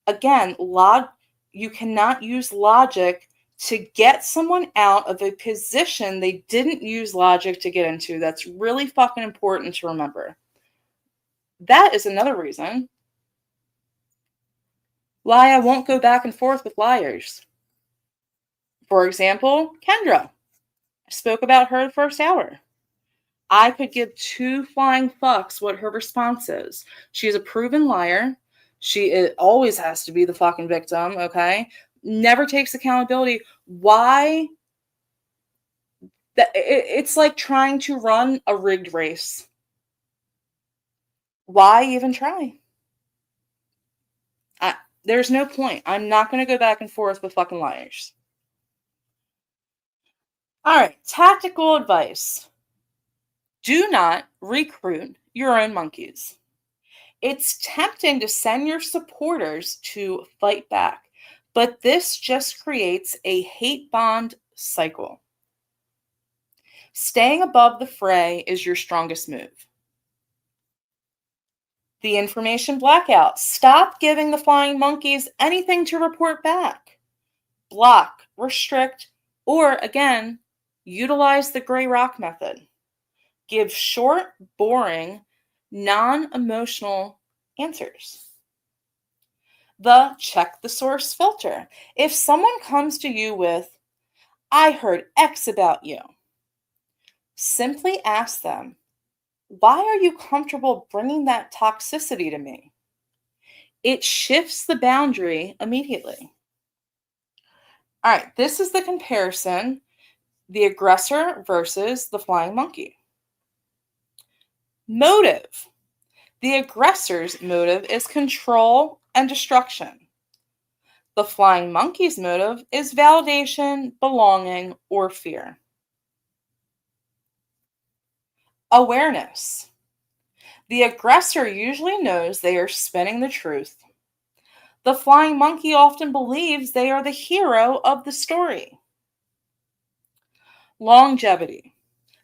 again, you cannot use logic to get someone out of a position they didn't use logic to get into. That's really fucking important to remember. That is another reason why I won't go back and forth with liars. For example, Kendra. I spoke about her the first hour. I could give 2 flying fucks what her response is. She is a proven liar. It always has to be the fucking victim, okay? Never takes accountability. Why? It's like trying to run a rigged race. Why even try? There's no point. I'm not going to go back and forth with fucking liars. All right, tactical advice. Do not recruit your own monkeys. It's tempting to send your supporters to fight back, but this just creates a hate bond cycle. Staying above the fray is your strongest move. The information blackout. Stop giving the flying monkeys anything to report back. Block, restrict, or again, utilize the gray rock method. Give short, boring, non-emotional answers. The check the source filter. If someone comes to you with, I heard X about you, simply ask them, why are you comfortable bringing that toxicity to me? It shifts the boundary immediately. All right, this is the comparison, the aggressor versus the flying monkey. Motive. The aggressor's motive is control and destruction. The flying monkey's motive is validation, belonging, or fear. Awareness. The aggressor usually knows they are spinning the truth. The flying monkey often believes they are the hero of the story. Longevity.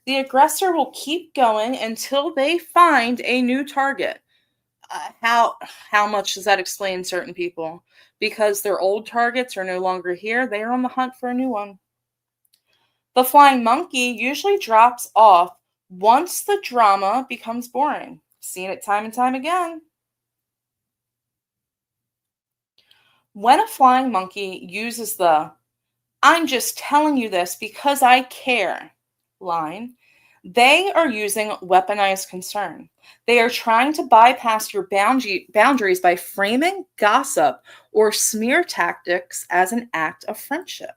The aggressor will keep going until they find a new target. How much does that explain certain people? Because their old targets are no longer here, they are on the hunt for a new one. The flying monkey usually drops off once the drama becomes boring. Seen it time and time again. When a flying monkey uses the "I'm just telling you this because I care" line, they are using weaponized concern. They are trying to bypass your boundaries by framing gossip or smear tactics as an act of friendship.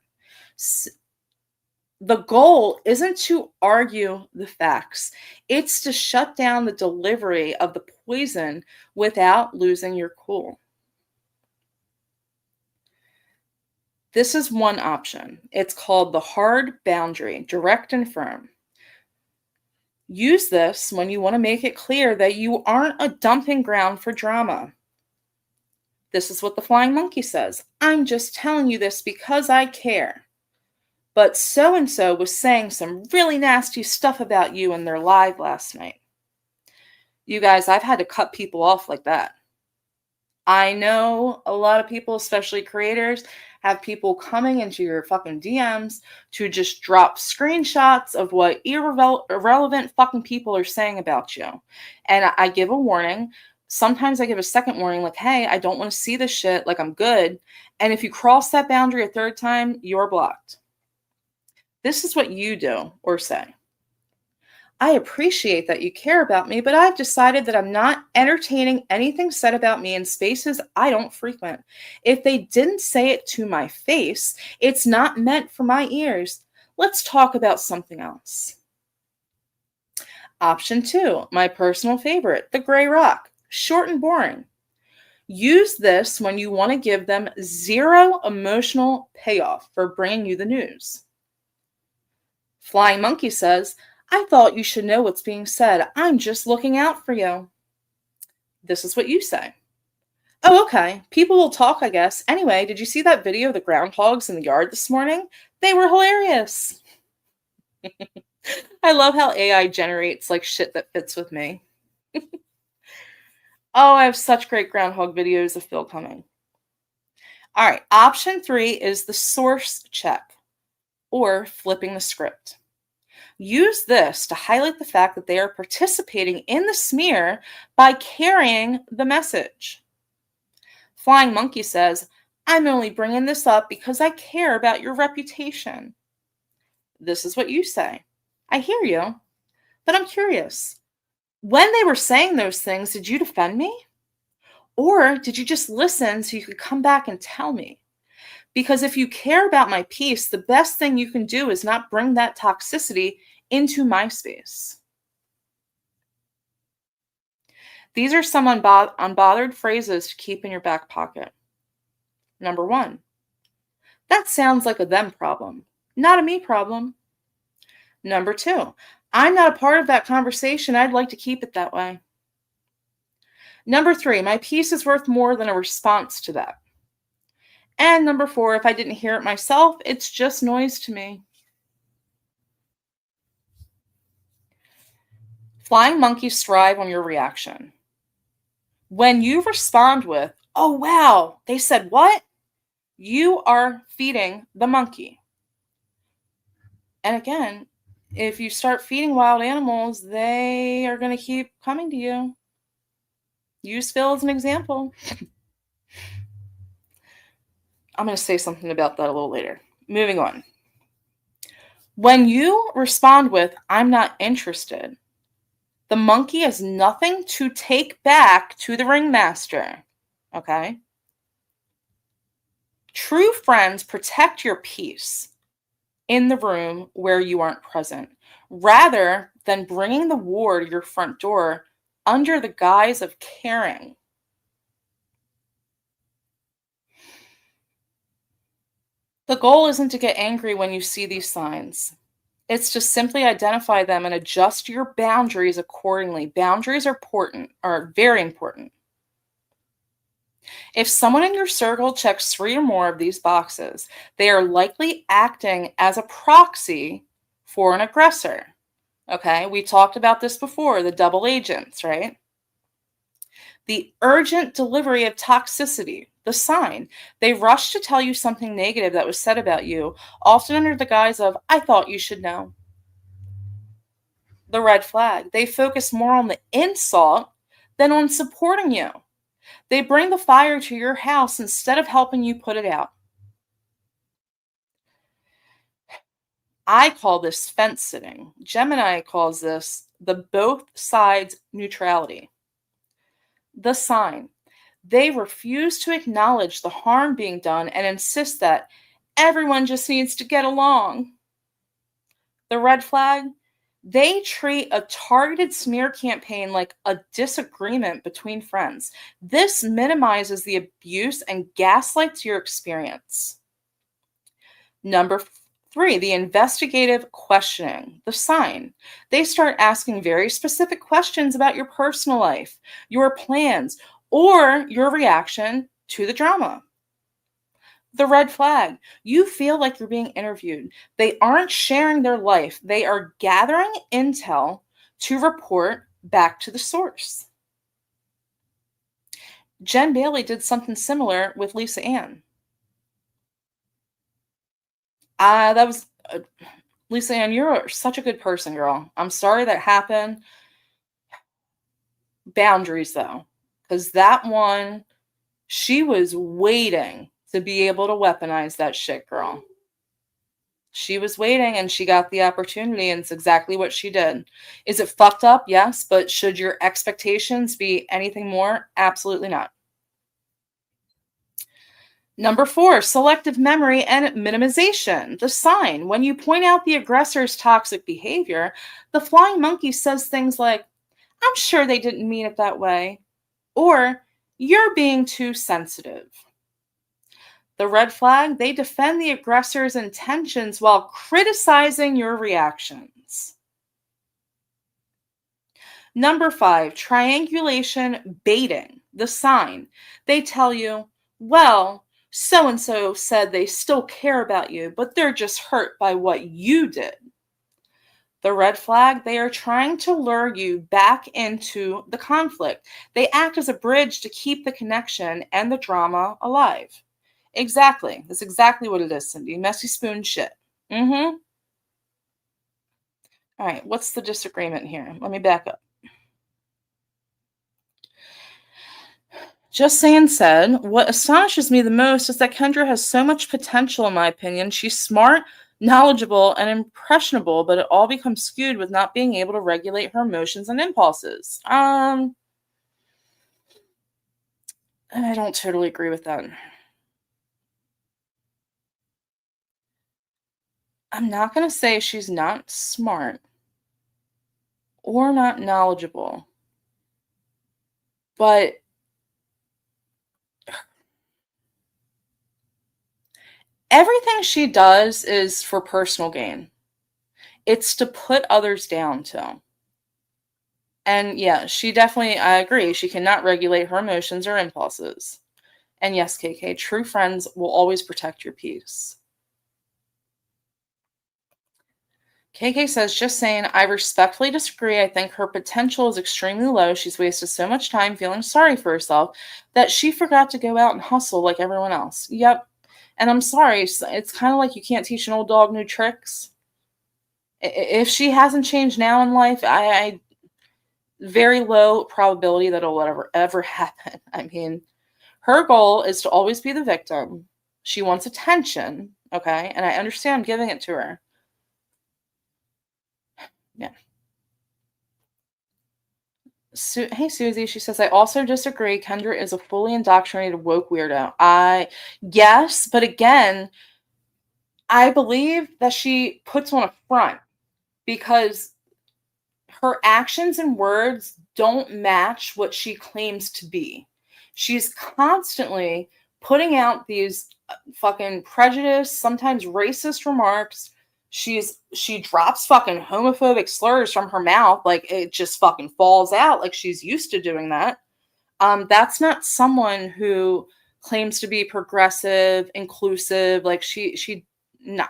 The goal isn't to argue the facts. It's to shut down the delivery of the poison without losing your cool. This is one option. It's called the hard boundary, direct and firm. Use this when you want to make it clear that you aren't a dumping ground for drama. This is what the flying monkey says. I'm just telling you this because I care. But so-and-so was saying some really nasty stuff about you in their live last night. You guys, I've had to cut people off like that. I know a lot of people, especially creators, have people coming into your fucking DMs to just drop screenshots of what irrelevant fucking people are saying about you. And I give a warning. Sometimes I give a second warning, like, hey, I don't want to see this shit. Like, I'm good. And if you cross that boundary a third time, you're blocked. This is what you do or say. I appreciate that you care about me, but I've decided that I'm not entertaining anything said about me in spaces I don't frequent. If they didn't say it to my face, it's not meant for my ears. Let's talk about something else. Option 2, my personal favorite, the gray rock. Short and boring. Use this when you want to give them zero emotional payoff for bringing you the news. Flying monkey says, I thought you should know what's being said. I'm just looking out for you. This is what you say. Oh, okay. People will talk, I guess. Anyway, did you see that video of the groundhogs in the yard this morning? They were hilarious. I love how AI generates like shit that fits with me. Oh, I have such great groundhog videos of Phil coming. All right. Option 3 is the source check or flipping the script. Use this to highlight the fact that they are participating in the smear by carrying the message. Flying monkey says, I'm only bringing this up because I care about your reputation. This is what you say. I hear you, but I'm curious. When they were saying those things, did you defend me? Or did you just listen so you could come back and tell me? Because if you care about my peace, the best thing you can do is not bring that toxicity into my space. These are some unbothered phrases to keep in your back pocket. Number 1, that sounds like a them problem, not a me problem. Number 2, I'm not a part of that conversation. I'd like to keep it that way. Number 3, my peace is worth more than a response to that. And number 4, if I didn't hear it myself, it's just noise to me. Flying monkeys thrive on your reaction. When you respond with, "Oh, wow, they said what?" you are feeding the monkey. And again, if you start feeding wild animals, they are going to keep coming to you. Use Phil as an example. I'm going to say something about that a little later. Moving on. When you respond with, "I'm not interested," the monkey has nothing to take back to the ringmaster. Okay? True friends protect your peace in the room where you aren't present, rather than bringing the war to your front door under the guise of caring. The goal isn't to get angry when you see these signs. It's to simply identify them and adjust your boundaries accordingly. Boundaries are very important. If someone in your circle checks 3 or more of these boxes, they are likely acting as a proxy for an aggressor. Okay, we talked about this before, the double agents, right? The urgent delivery of toxicity, the sign. They rush to tell you something negative that was said about you, often under the guise of, "I thought you should know." The red flag. They focus more on the insult than on supporting you. They bring the fire to your house instead of helping you put it out. I call this fence sitting. Gemini calls this the both sides neutrality. The sign. They refuse to acknowledge the harm being done and insist that everyone just needs to get along. The red flag. They treat a targeted smear campaign like a disagreement between friends. This minimizes the abuse and gaslights your experience. Number 3, the investigative questioning, the sign. They start asking very specific questions about your personal life, your plans, or your reaction to the drama. The red flag. You feel like you're being interviewed. They aren't sharing their life. They are gathering intel to report back to the source. Jen Bailey did something similar with Lisa Ann. Lisa Ann, you're such a good person, girl. I'm sorry that happened. Boundaries, though. Because that one, she was waiting to be able to weaponize that shit, girl. She was waiting and she got the opportunity, and it's exactly what she did. Is it fucked up? Yes, but should your expectations be anything more? Absolutely not. Number 4, selective memory and minimization. The sign. When you point out the aggressor's toxic behavior, the flying monkey says things like, "I'm sure they didn't mean it that way," or "You're being too sensitive." The red flag, they defend the aggressor's intentions while criticizing your reactions. Number 5, triangulation baiting, the sign. They tell you, "Well, so-and-so said they still care about you, but they're just hurt by what you did." The red flag, they are trying to lure you back into the conflict. They act as a bridge to keep the connection and the drama alive. Exactly. That's exactly what it is, Cindy. Messy spoon shit. All right, what's the disagreement here? Let me back up. Just Saying said, "What astonishes me the most is that Kendra has so much potential, in my opinion. She's smart, knowledgeable, and impressionable, but it all becomes skewed with not being able to regulate her emotions and impulses." I don't totally agree with that. I'm not going to say she's not smart or not knowledgeable, but everything she does is for personal gain. It's to put others down, too. And yeah, she definitely, I agree, she cannot regulate her emotions or impulses. And yes, KK, true friends will always protect your peace. KK says, just saying, I respectfully disagree. I think her potential is extremely low. She's wasted so much time feeling sorry for herself that she forgot to go out and hustle like everyone else. Yep. And I'm sorry. It's kind of like you can't teach an old dog new tricks. If she hasn't changed now in life, I very low probability that it'll ever happen. I mean, her goal is to always be the victim. She wants attention, okay? And I understand giving it to her. Yeah. Hey, Susie, she says, I also disagree. Kendra is a fully indoctrinated woke weirdo. Yes, but again, I believe that she puts on a front because her actions and words don't match what she claims to be. She's constantly putting out these fucking prejudiced, sometimes racist remarks. She drops fucking homophobic slurs from her mouth, like it just fucking falls out, like she's used to doing that. That's not someone who claims to be progressive, inclusive. Like no.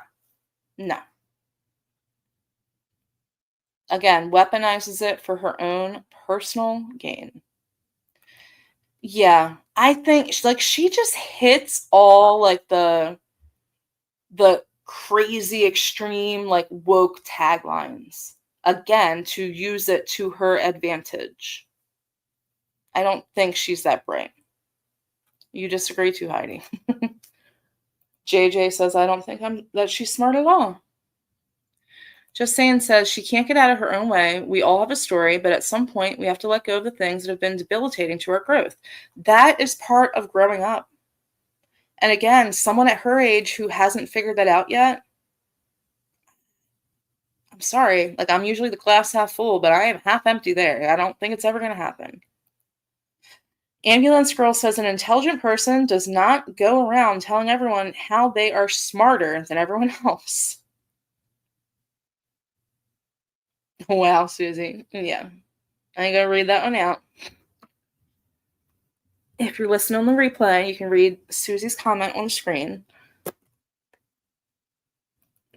Again, weaponizes it for her own personal gain. Yeah, I think like she just hits all like the crazy extreme like woke taglines again to use it to her advantage. I don't think she's that bright. You disagree too, Heidi. JJ says I don't think that she's smart at all. Just saying says she can't get out of her own way. We all have a story, but at some point we have to let go of the things that have been debilitating to our growth. That is part of growing up. And again, someone at her age who hasn't figured that out yet, I'm sorry. Like, I'm usually the glass half full, but I am half empty there. I don't think it's ever going to happen. Ambulance Girl says an intelligent person does not go around telling everyone how they are smarter than everyone else. Wow, Susie. Yeah. I'm going to read that one out. If you're listening on the replay, you can read Susie's comment on the screen.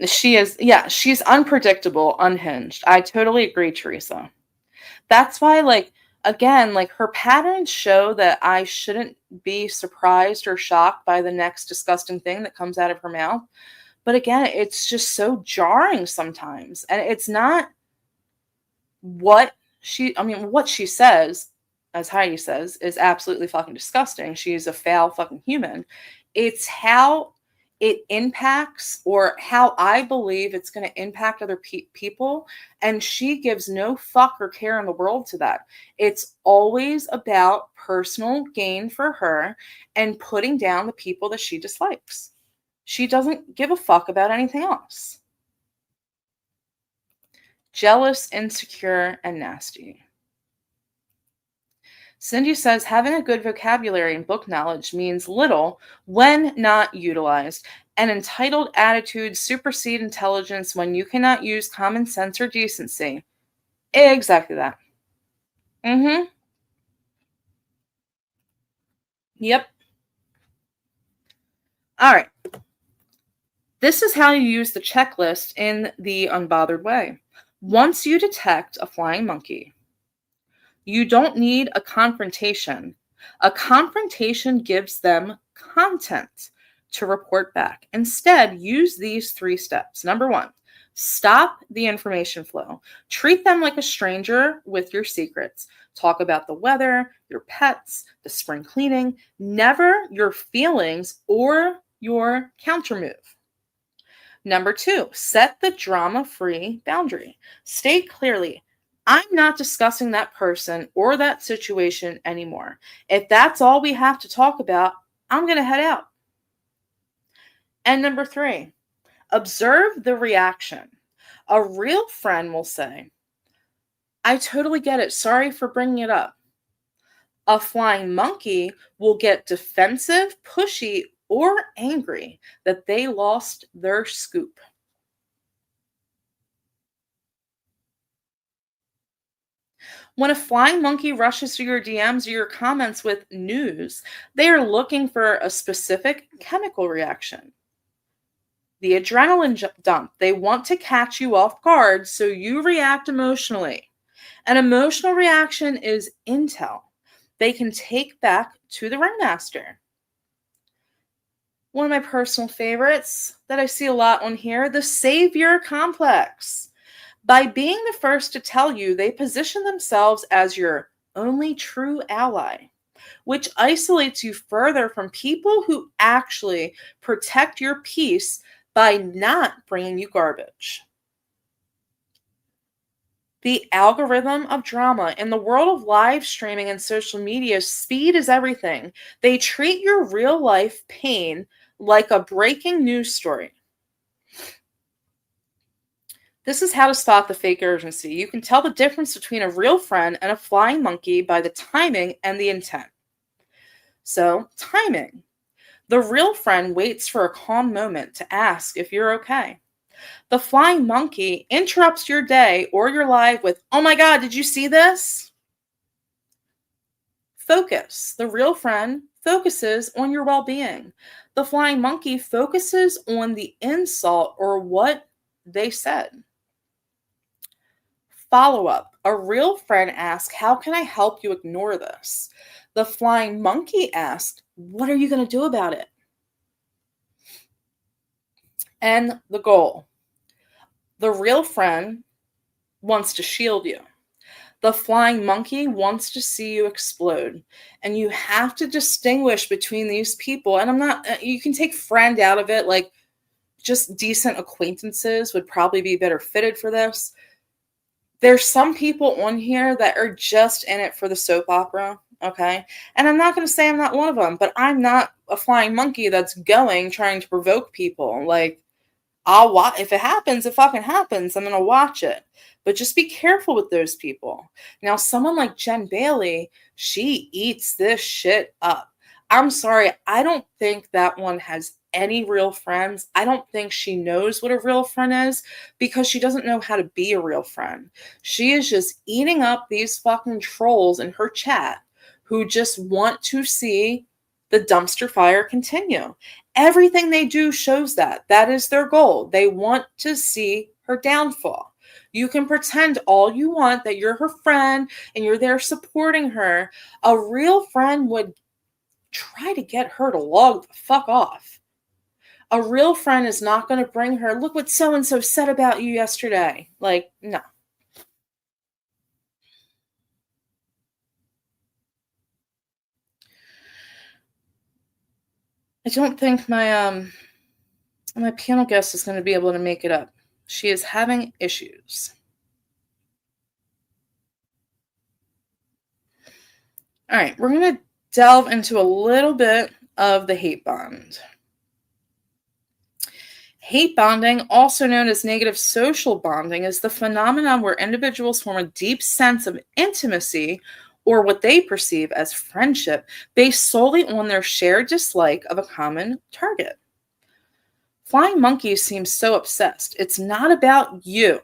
She's unpredictable, unhinged. I totally agree, Teresa. That's why, like, again, like, her patterns show that I shouldn't be surprised or shocked by the next disgusting thing that comes out of her mouth. But again, it's just so jarring sometimes. And it's not what she says, as Heidi says, is absolutely fucking disgusting. She's a foul fucking human. It's how it impacts, or how I believe it's going to impact other people. And she gives no fuck or care in the world to that. It's always about personal gain for her and putting down the people that she dislikes. She doesn't give a fuck about anything else. Jealous, insecure, and nasty. Cindy says having a good vocabulary and book knowledge means little when not utilized. An entitled attitude supersede intelligence when you cannot use common sense or decency. Exactly that. Mm-hmm. Yep. All right. This is how you use the checklist in the unbothered way. Once you detect a flying monkey, you don't need a confrontation. A confrontation gives them content to report back. Instead, use these 3 steps. Number 1, stop the information flow. Treat them like a stranger with your secrets. Talk about the weather, your pets, the spring cleaning, never your feelings or your countermove. Number 2, set the drama-free boundary. State clearly, I'm not discussing that person or that situation anymore. If that's all we have to talk about, I'm going to head out. And number 3, observe the reaction. A real friend will say, I totally get it. Sorry for bringing it up. A flying monkey will get defensive, pushy, or angry that they lost their scoop. When a flying monkey rushes to your DMs or your comments with news, they are looking for a specific chemical reaction. the adrenaline dump. They want to catch you off guard so you react emotionally. An emotional reaction is intel they can take back to the ringmaster. One of my personal favorites that I see a lot on here, the savior complex. By being the first to tell you, they position themselves as your only true ally, which isolates you further from people who actually protect your peace by not bringing you garbage. The algorithm of drama in the world of live streaming and social media, speed is everything. They treat your real life pain like a breaking news story. This is how to spot the fake urgency. You can tell the difference between a real friend and a flying monkey by the timing and the intent. So, timing. The real friend waits for a calm moment to ask if you're okay. The flying monkey interrupts your day or your life with, "Oh my God, did you see this?" Focus. The real friend focuses on your well-being. The flying monkey focuses on the insult or what they said. Follow-up. A real friend asks, "How can I help you ignore this?" The flying monkey asked, "What are you going to do about it?" And the goal. The real friend wants to shield you. The flying monkey wants to see you explode. And you have to distinguish between these people. And you can take friend out of it, like just decent acquaintances would probably be better fitted for this. There's some people on here that are just in it for the soap opera, okay? And I'm not going to say I'm not one of them, but I'm not a flying monkey that's trying to provoke people. Like, I'll watch. If it happens, it fucking happens. I'm going to watch it. But just be careful with those people. Now, someone like Jen Bailey, she eats this shit up. I'm sorry. I don't think that one has any real friends. I don't think she knows what a real friend is because she doesn't know how to be a real friend. She is just eating up these fucking trolls in her chat who just want to see the dumpster fire continue. Everything they do shows that. That is their goal. They want to see her downfall. You can pretend all you want that you're her friend and you're there supporting her. A real friend would try to get her to log the fuck off. A real friend is not going to bring her, "Look what so-and-so said about you yesterday." Like, no. I don't think my panel guest is going to be able to make it up. She is having issues. All right, we're going to delve into a little bit of the hate bond. Hate bonding, also known as negative social bonding, is the phenomenon where individuals form a deep sense of intimacy or what they perceive as friendship based solely on their shared dislike of a common target. Flying monkeys seem so obsessed. It's not about you.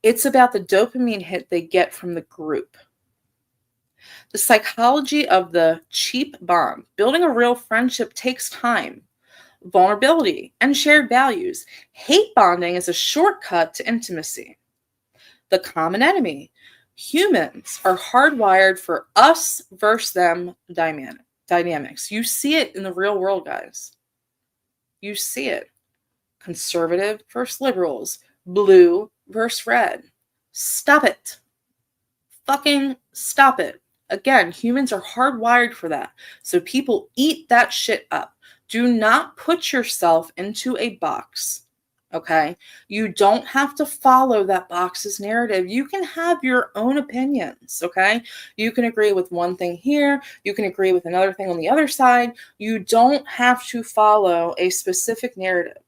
It's about the dopamine hit they get from the group. The psychology of the cheap bond. Building a real friendship takes time, vulnerability, and shared values. Hate bonding is a shortcut to intimacy. The common enemy. Humans are hardwired for us versus them dynamics. You see it in the real world, guys. You see it. Conservative versus liberals. Blue versus red. Stop it. Fucking stop it. Again, humans are hardwired for that. So people eat that shit up. Do not put yourself into a box. Okay? You don't have to follow that box's narrative. You can have your own opinions. Okay? You can agree with one thing here. You can agree with another thing on the other side. You don't have to follow a specific narrative.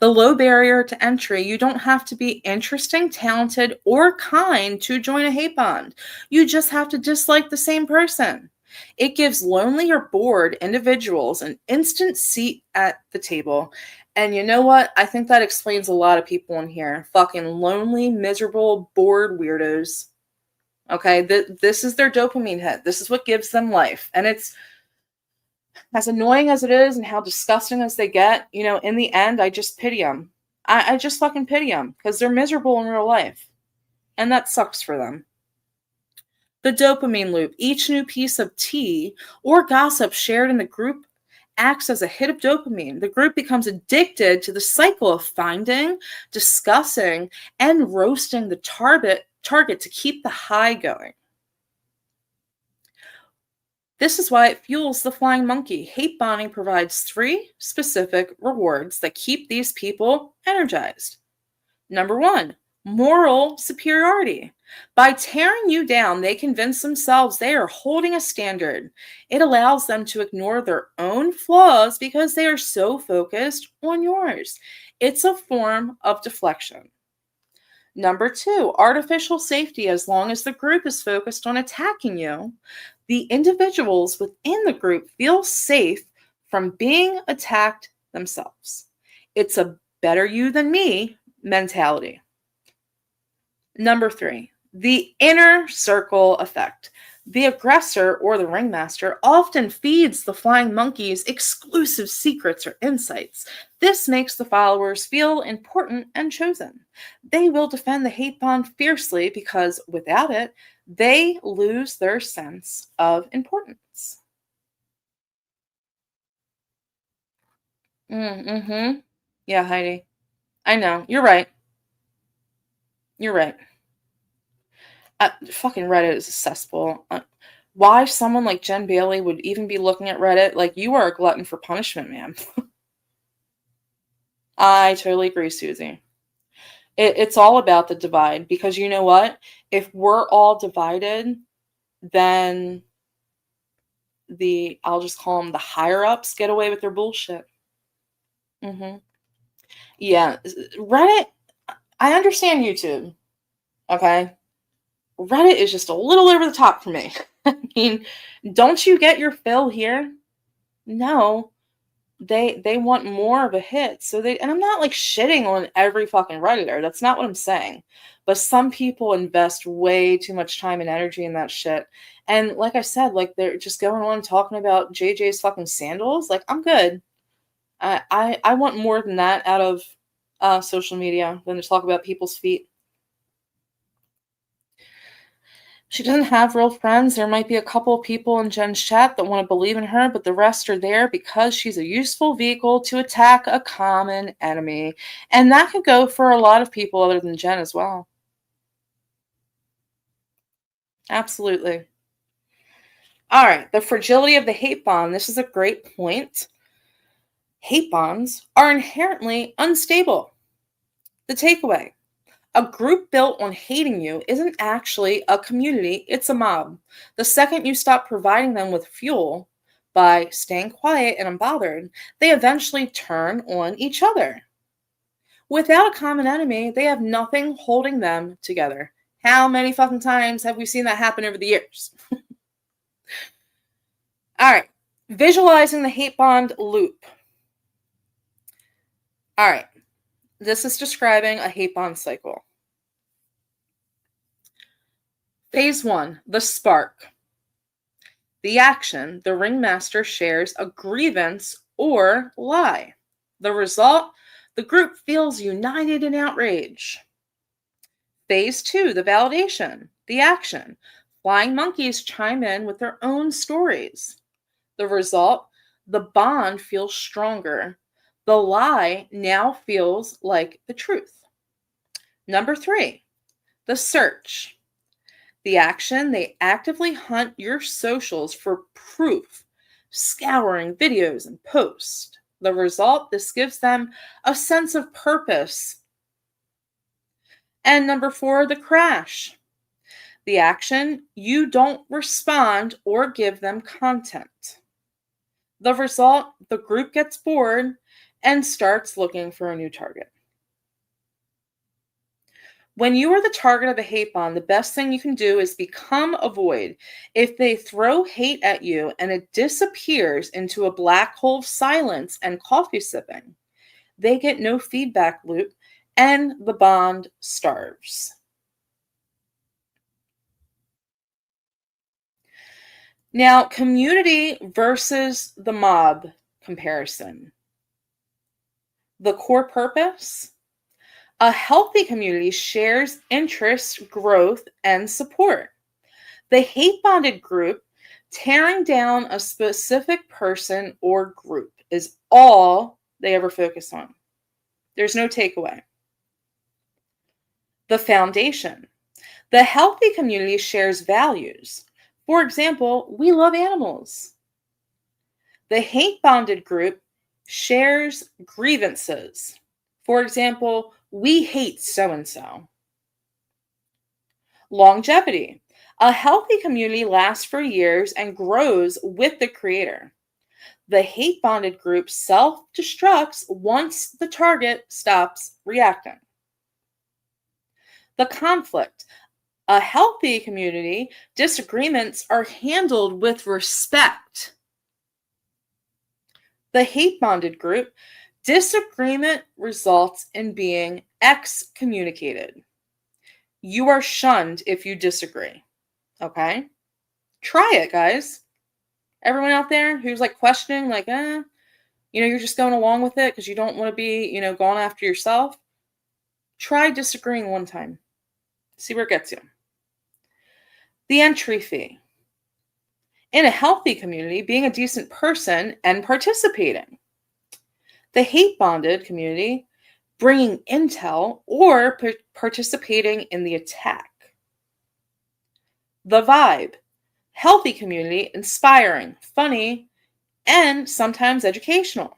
The low barrier to entry. You don't have to be interesting, talented, or kind to join a hate bond. You just have to dislike the same person. It gives lonely or bored individuals an instant seat at the table. And you know what? I think that explains a lot of people in here. Fucking lonely, miserable, bored weirdos. Okay? This is their dopamine hit. This is what gives them life. And it's As annoying as it is and how disgusting as they get, in the end, I just pity them. I just fucking pity them because they're miserable in real life. And that sucks for them. The dopamine loop. Each new piece of tea or gossip shared in the group acts as a hit of dopamine. The group becomes addicted to the cycle of finding, discussing, and roasting the target to keep the high going. This is why it fuels the flying monkey. Hate bonding provides 3 specific rewards that keep these people energized. Number 1, moral superiority. By tearing you down, they convince themselves they are holding a standard. It allows them to ignore their own flaws because they are so focused on yours. It's a form of deflection. Number 2, artificial safety. As long as the group is focused on attacking you, the individuals within the group feel safe from being attacked themselves. It's a better you than me mentality. Number 3, the inner circle effect. The aggressor or the ringmaster often feeds the flying monkeys exclusive secrets or insights. This makes the followers feel important and chosen. They will defend the hate bond fiercely because without it, they lose their sense of importance. Yeah, Heidi. I know. You're right. You're right. Fucking Reddit is a cesspool. Why someone like Jen Bailey would even be looking at Reddit? Like, you are a glutton for punishment, man. I totally agree, Susie. It's all about the divide, because you know what? If we're all divided, then I'll just call them the higher-ups, get away with their bullshit. Yeah, Reddit, I understand YouTube, okay? Reddit is just a little over the top for me. I mean, don't you get your fill here? No. They want more of a hit. And I'm not like shitting on every fucking Redditor. That's not what I'm saying. But some people invest way too much time and energy in that shit. And like I said, like they're just going on talking about JJ's fucking sandals. Like, I'm good. I want more than that out of social media than to talk about people's feet. She doesn't have real friends. There might be a couple of people in Jen's chat that want to believe in her, but the rest are there because she's a useful vehicle to attack a common enemy. And that could go for a lot of people other than Jen as well. Absolutely. All right, the fragility of the hate bond. This is a great point. Hate bonds are inherently unstable. The takeaway. A group built on hating you isn't actually a community, it's a mob. The second you stop providing them with fuel by staying quiet and unbothered, they eventually turn on each other. Without a common enemy, they have nothing holding them together. How many fucking times have we seen that happen over the years? All right, visualizing the hate bond loop. All right. This is describing a hate bond cycle. Phase 1, the spark. The action, the ringmaster shares a grievance or lie. The result, the group feels united in outrage. Phase 2, the validation. The action, flying monkeys chime in with their own stories. The result, the bond feels stronger. The lie now feels like the truth. Number 3, the search. The action, they actively hunt your socials for proof, scouring videos and posts. The result, this gives them a sense of purpose. And number 4, the crash. The action, you don't respond or give them content. The result, the group gets bored and starts looking for a new target. When you are the target of a hate bond, the best thing you can do is become a void. If they throw hate at you and it disappears into a black hole of silence and coffee sipping, they get no feedback loop and the bond starves. Now, community versus the mob comparison. The core purpose. A healthy community shares interests, growth, and support. The hate-bonded group, tearing down a specific person or group, is all they ever focus on. There's no takeaway. The foundation. The healthy community shares values. For example, we love animals. The hate-bonded group shares grievances. For example, we hate so-and-so. Longevity. A healthy community lasts for years and grows with the creator. The hate-bonded group self-destructs once the target stops reacting. The conflict. A healthy community, disagreements are handled with respect. The hate-bonded group, disagreement results in being excommunicated. You are shunned if you disagree. Okay? Try it, guys. Everyone out there who's like questioning, like, you're just going along with it because you don't want to be, going after yourself. Try disagreeing one time. See where it gets you. The entry fee. In a healthy community, being a decent person and participating. The hate-bonded community, bringing intel or participating in the attack. The vibe. Healthy community, inspiring, funny, and sometimes educational.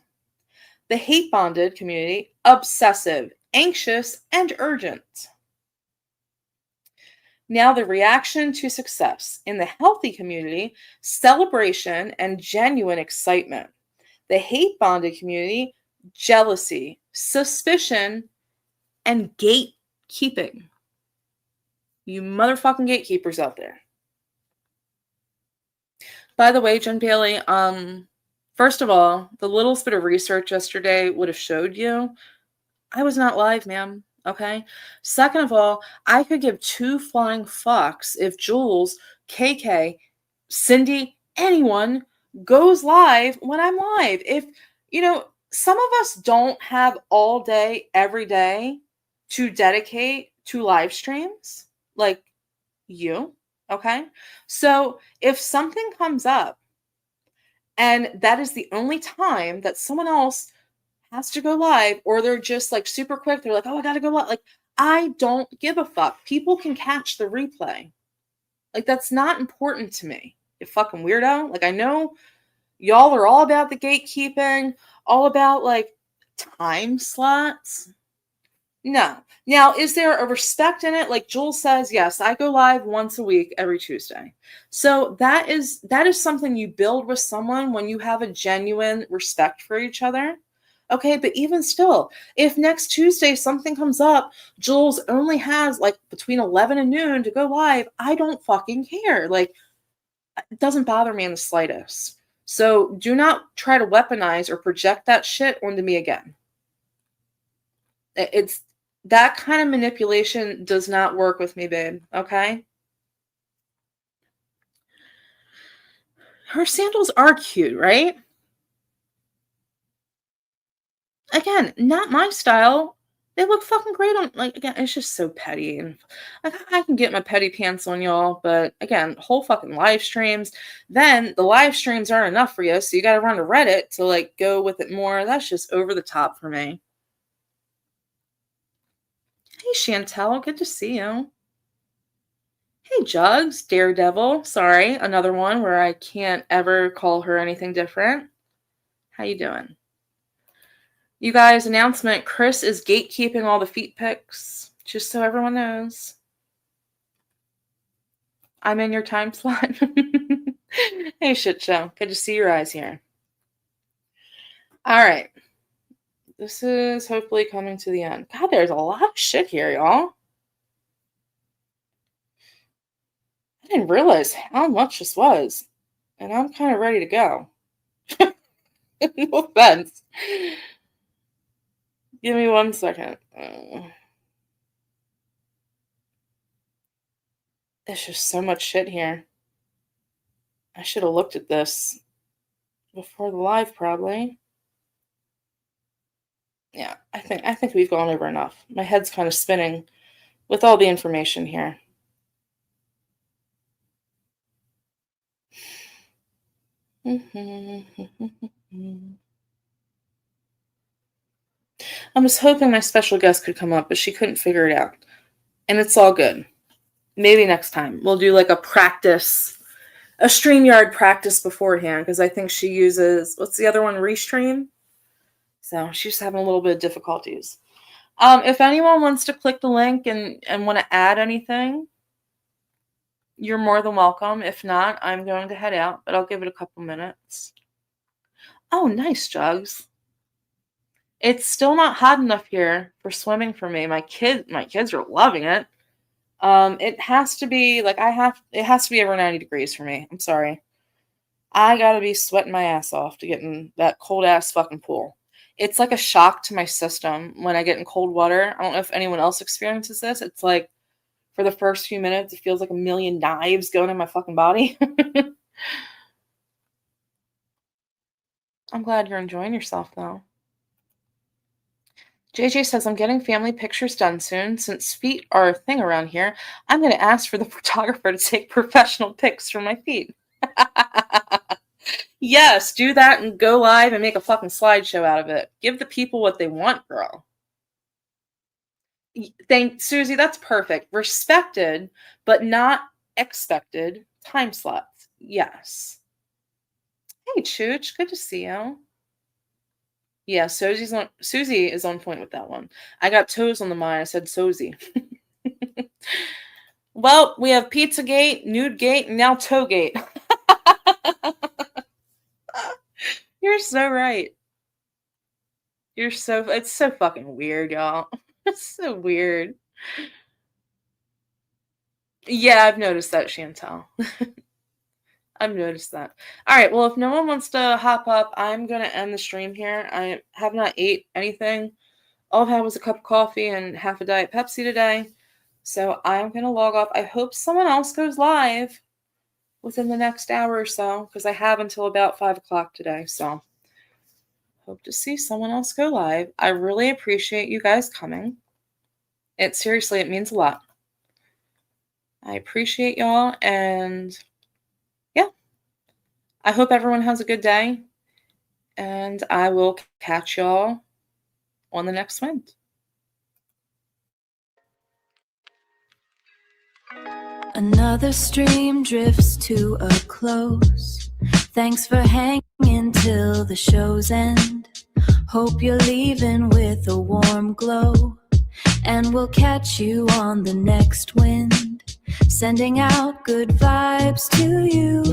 The hate-bonded community, obsessive, anxious, and urgent. Now, the reaction to success. In the healthy community, celebration and genuine excitement. The hate-bonded community, jealousy, suspicion, and gatekeeping. You motherfucking gatekeepers out there. By the way, Jen Bailey, first of all, the littlest bit of research yesterday would have showed you I was not live, ma'am. Okay. Second of all, I could give two flying fucks if Jules, KK, Cindy, anyone goes live when I'm live. If, some of us don't have all day, every day to dedicate to live streams like you. Okay. So if something comes up and that is the only time that someone else has to go live, or they're just like super quick, they're like, oh, I gotta go live. Like, I don't give a fuck. People can catch the replay. Like, that's not important to me. You fucking weirdo. Like, I know y'all are all about the gatekeeping, all about like time slots. No. Now, is there a respect in it? Like Jules says, yes, I go live once a week every Tuesday. So that is something you build with someone when you have a genuine respect for each other. Okay, but even still, if next Tuesday something comes up, Jules only has like between 11 and noon to go live, I don't fucking care. Like, it doesn't bother me in the slightest. So do not try to weaponize or project that shit onto me again. It's that kind of manipulation does not work with me, babe. Okay? Her sandals are cute, right? Again, not my style. They look fucking great on, like, again, it's just so petty. And like, I can get my petty pants on, y'all. But again, whole fucking live streams. Then the live streams aren't enough for you. So you got to run to Reddit to like go with it more. That's just over the top for me. Hey, Chantel. Good to see you. Hey, Jugs. Daredevil. Sorry. Another one where I can't ever call her anything different. How you doing? You guys, announcement, Chris is gatekeeping all the feet pics, just so everyone knows. I'm in your time slot. Hey, shit show. Good to see your eyes here. All right. This is hopefully coming to the end. God, there's a lot of shit here, y'all. I didn't realize how much this was. And I'm kind of ready to go. No offense. Give me 1 second. There's just so much shit here. I should have looked at this before the live, probably. Yeah, I think we've gone over enough. My head's kind of spinning with all the information here. I was hoping my special guest could come up, but she couldn't figure it out. And it's all good. Maybe next time. We'll do like a StreamYard practice beforehand, because I think she uses, what's the other one, Restream? So she's having a little bit of difficulties. If anyone wants to click the link and want to add anything, you're more than welcome. If not, I'm going to head out, but I'll give it a couple minutes. Oh, nice, Jugs. It's still not hot enough here for swimming for me. My kids are loving it. It has to be it has to be over 90 degrees for me. I'm sorry. I gotta be sweating my ass off to get in that cold ass fucking pool. It's like a shock to my system when I get in cold water. I don't know if anyone else experiences this. It's like for the first few minutes, it feels like a million knives going in my fucking body. I'm glad you're enjoying yourself, though. JJ says, I'm getting family pictures done soon. Since feet are a thing around here, I'm going to ask for the photographer to take professional pics for my feet. Yes, do that and go live and make a fucking slideshow out of it. Give the people what they want, girl. Susie, that's perfect. Respected, but not expected time slots. Yes. Hey, Chooch, good to see you. Yeah, Susie is on point with that one. I got toes on the mind. I said Susie. Well, we have Pizzagate, Nudegate, and now Toegate. You're so right. It's so fucking weird, y'all. It's so weird. Yeah, I've noticed that, Chantel. I've noticed that. All right, well, if no one wants to hop up, I'm going to end the stream here. I have not ate anything. All I've had was a cup of coffee and half a Diet Pepsi today. So I'm going to log off. I hope someone else goes live within the next hour or so, because I have until about 5 o'clock today. So hope to see someone else go live. I really appreciate you guys coming. Seriously, it means a lot. I appreciate y'all, and yeah, I hope everyone has a good day, and I will catch y'all on the next swim. Another stream drifts to a close. Thanks for hanging till the show's end. Hope you're leaving with a warm glow, and we'll catch you on the next wind. Sending out good vibes to you.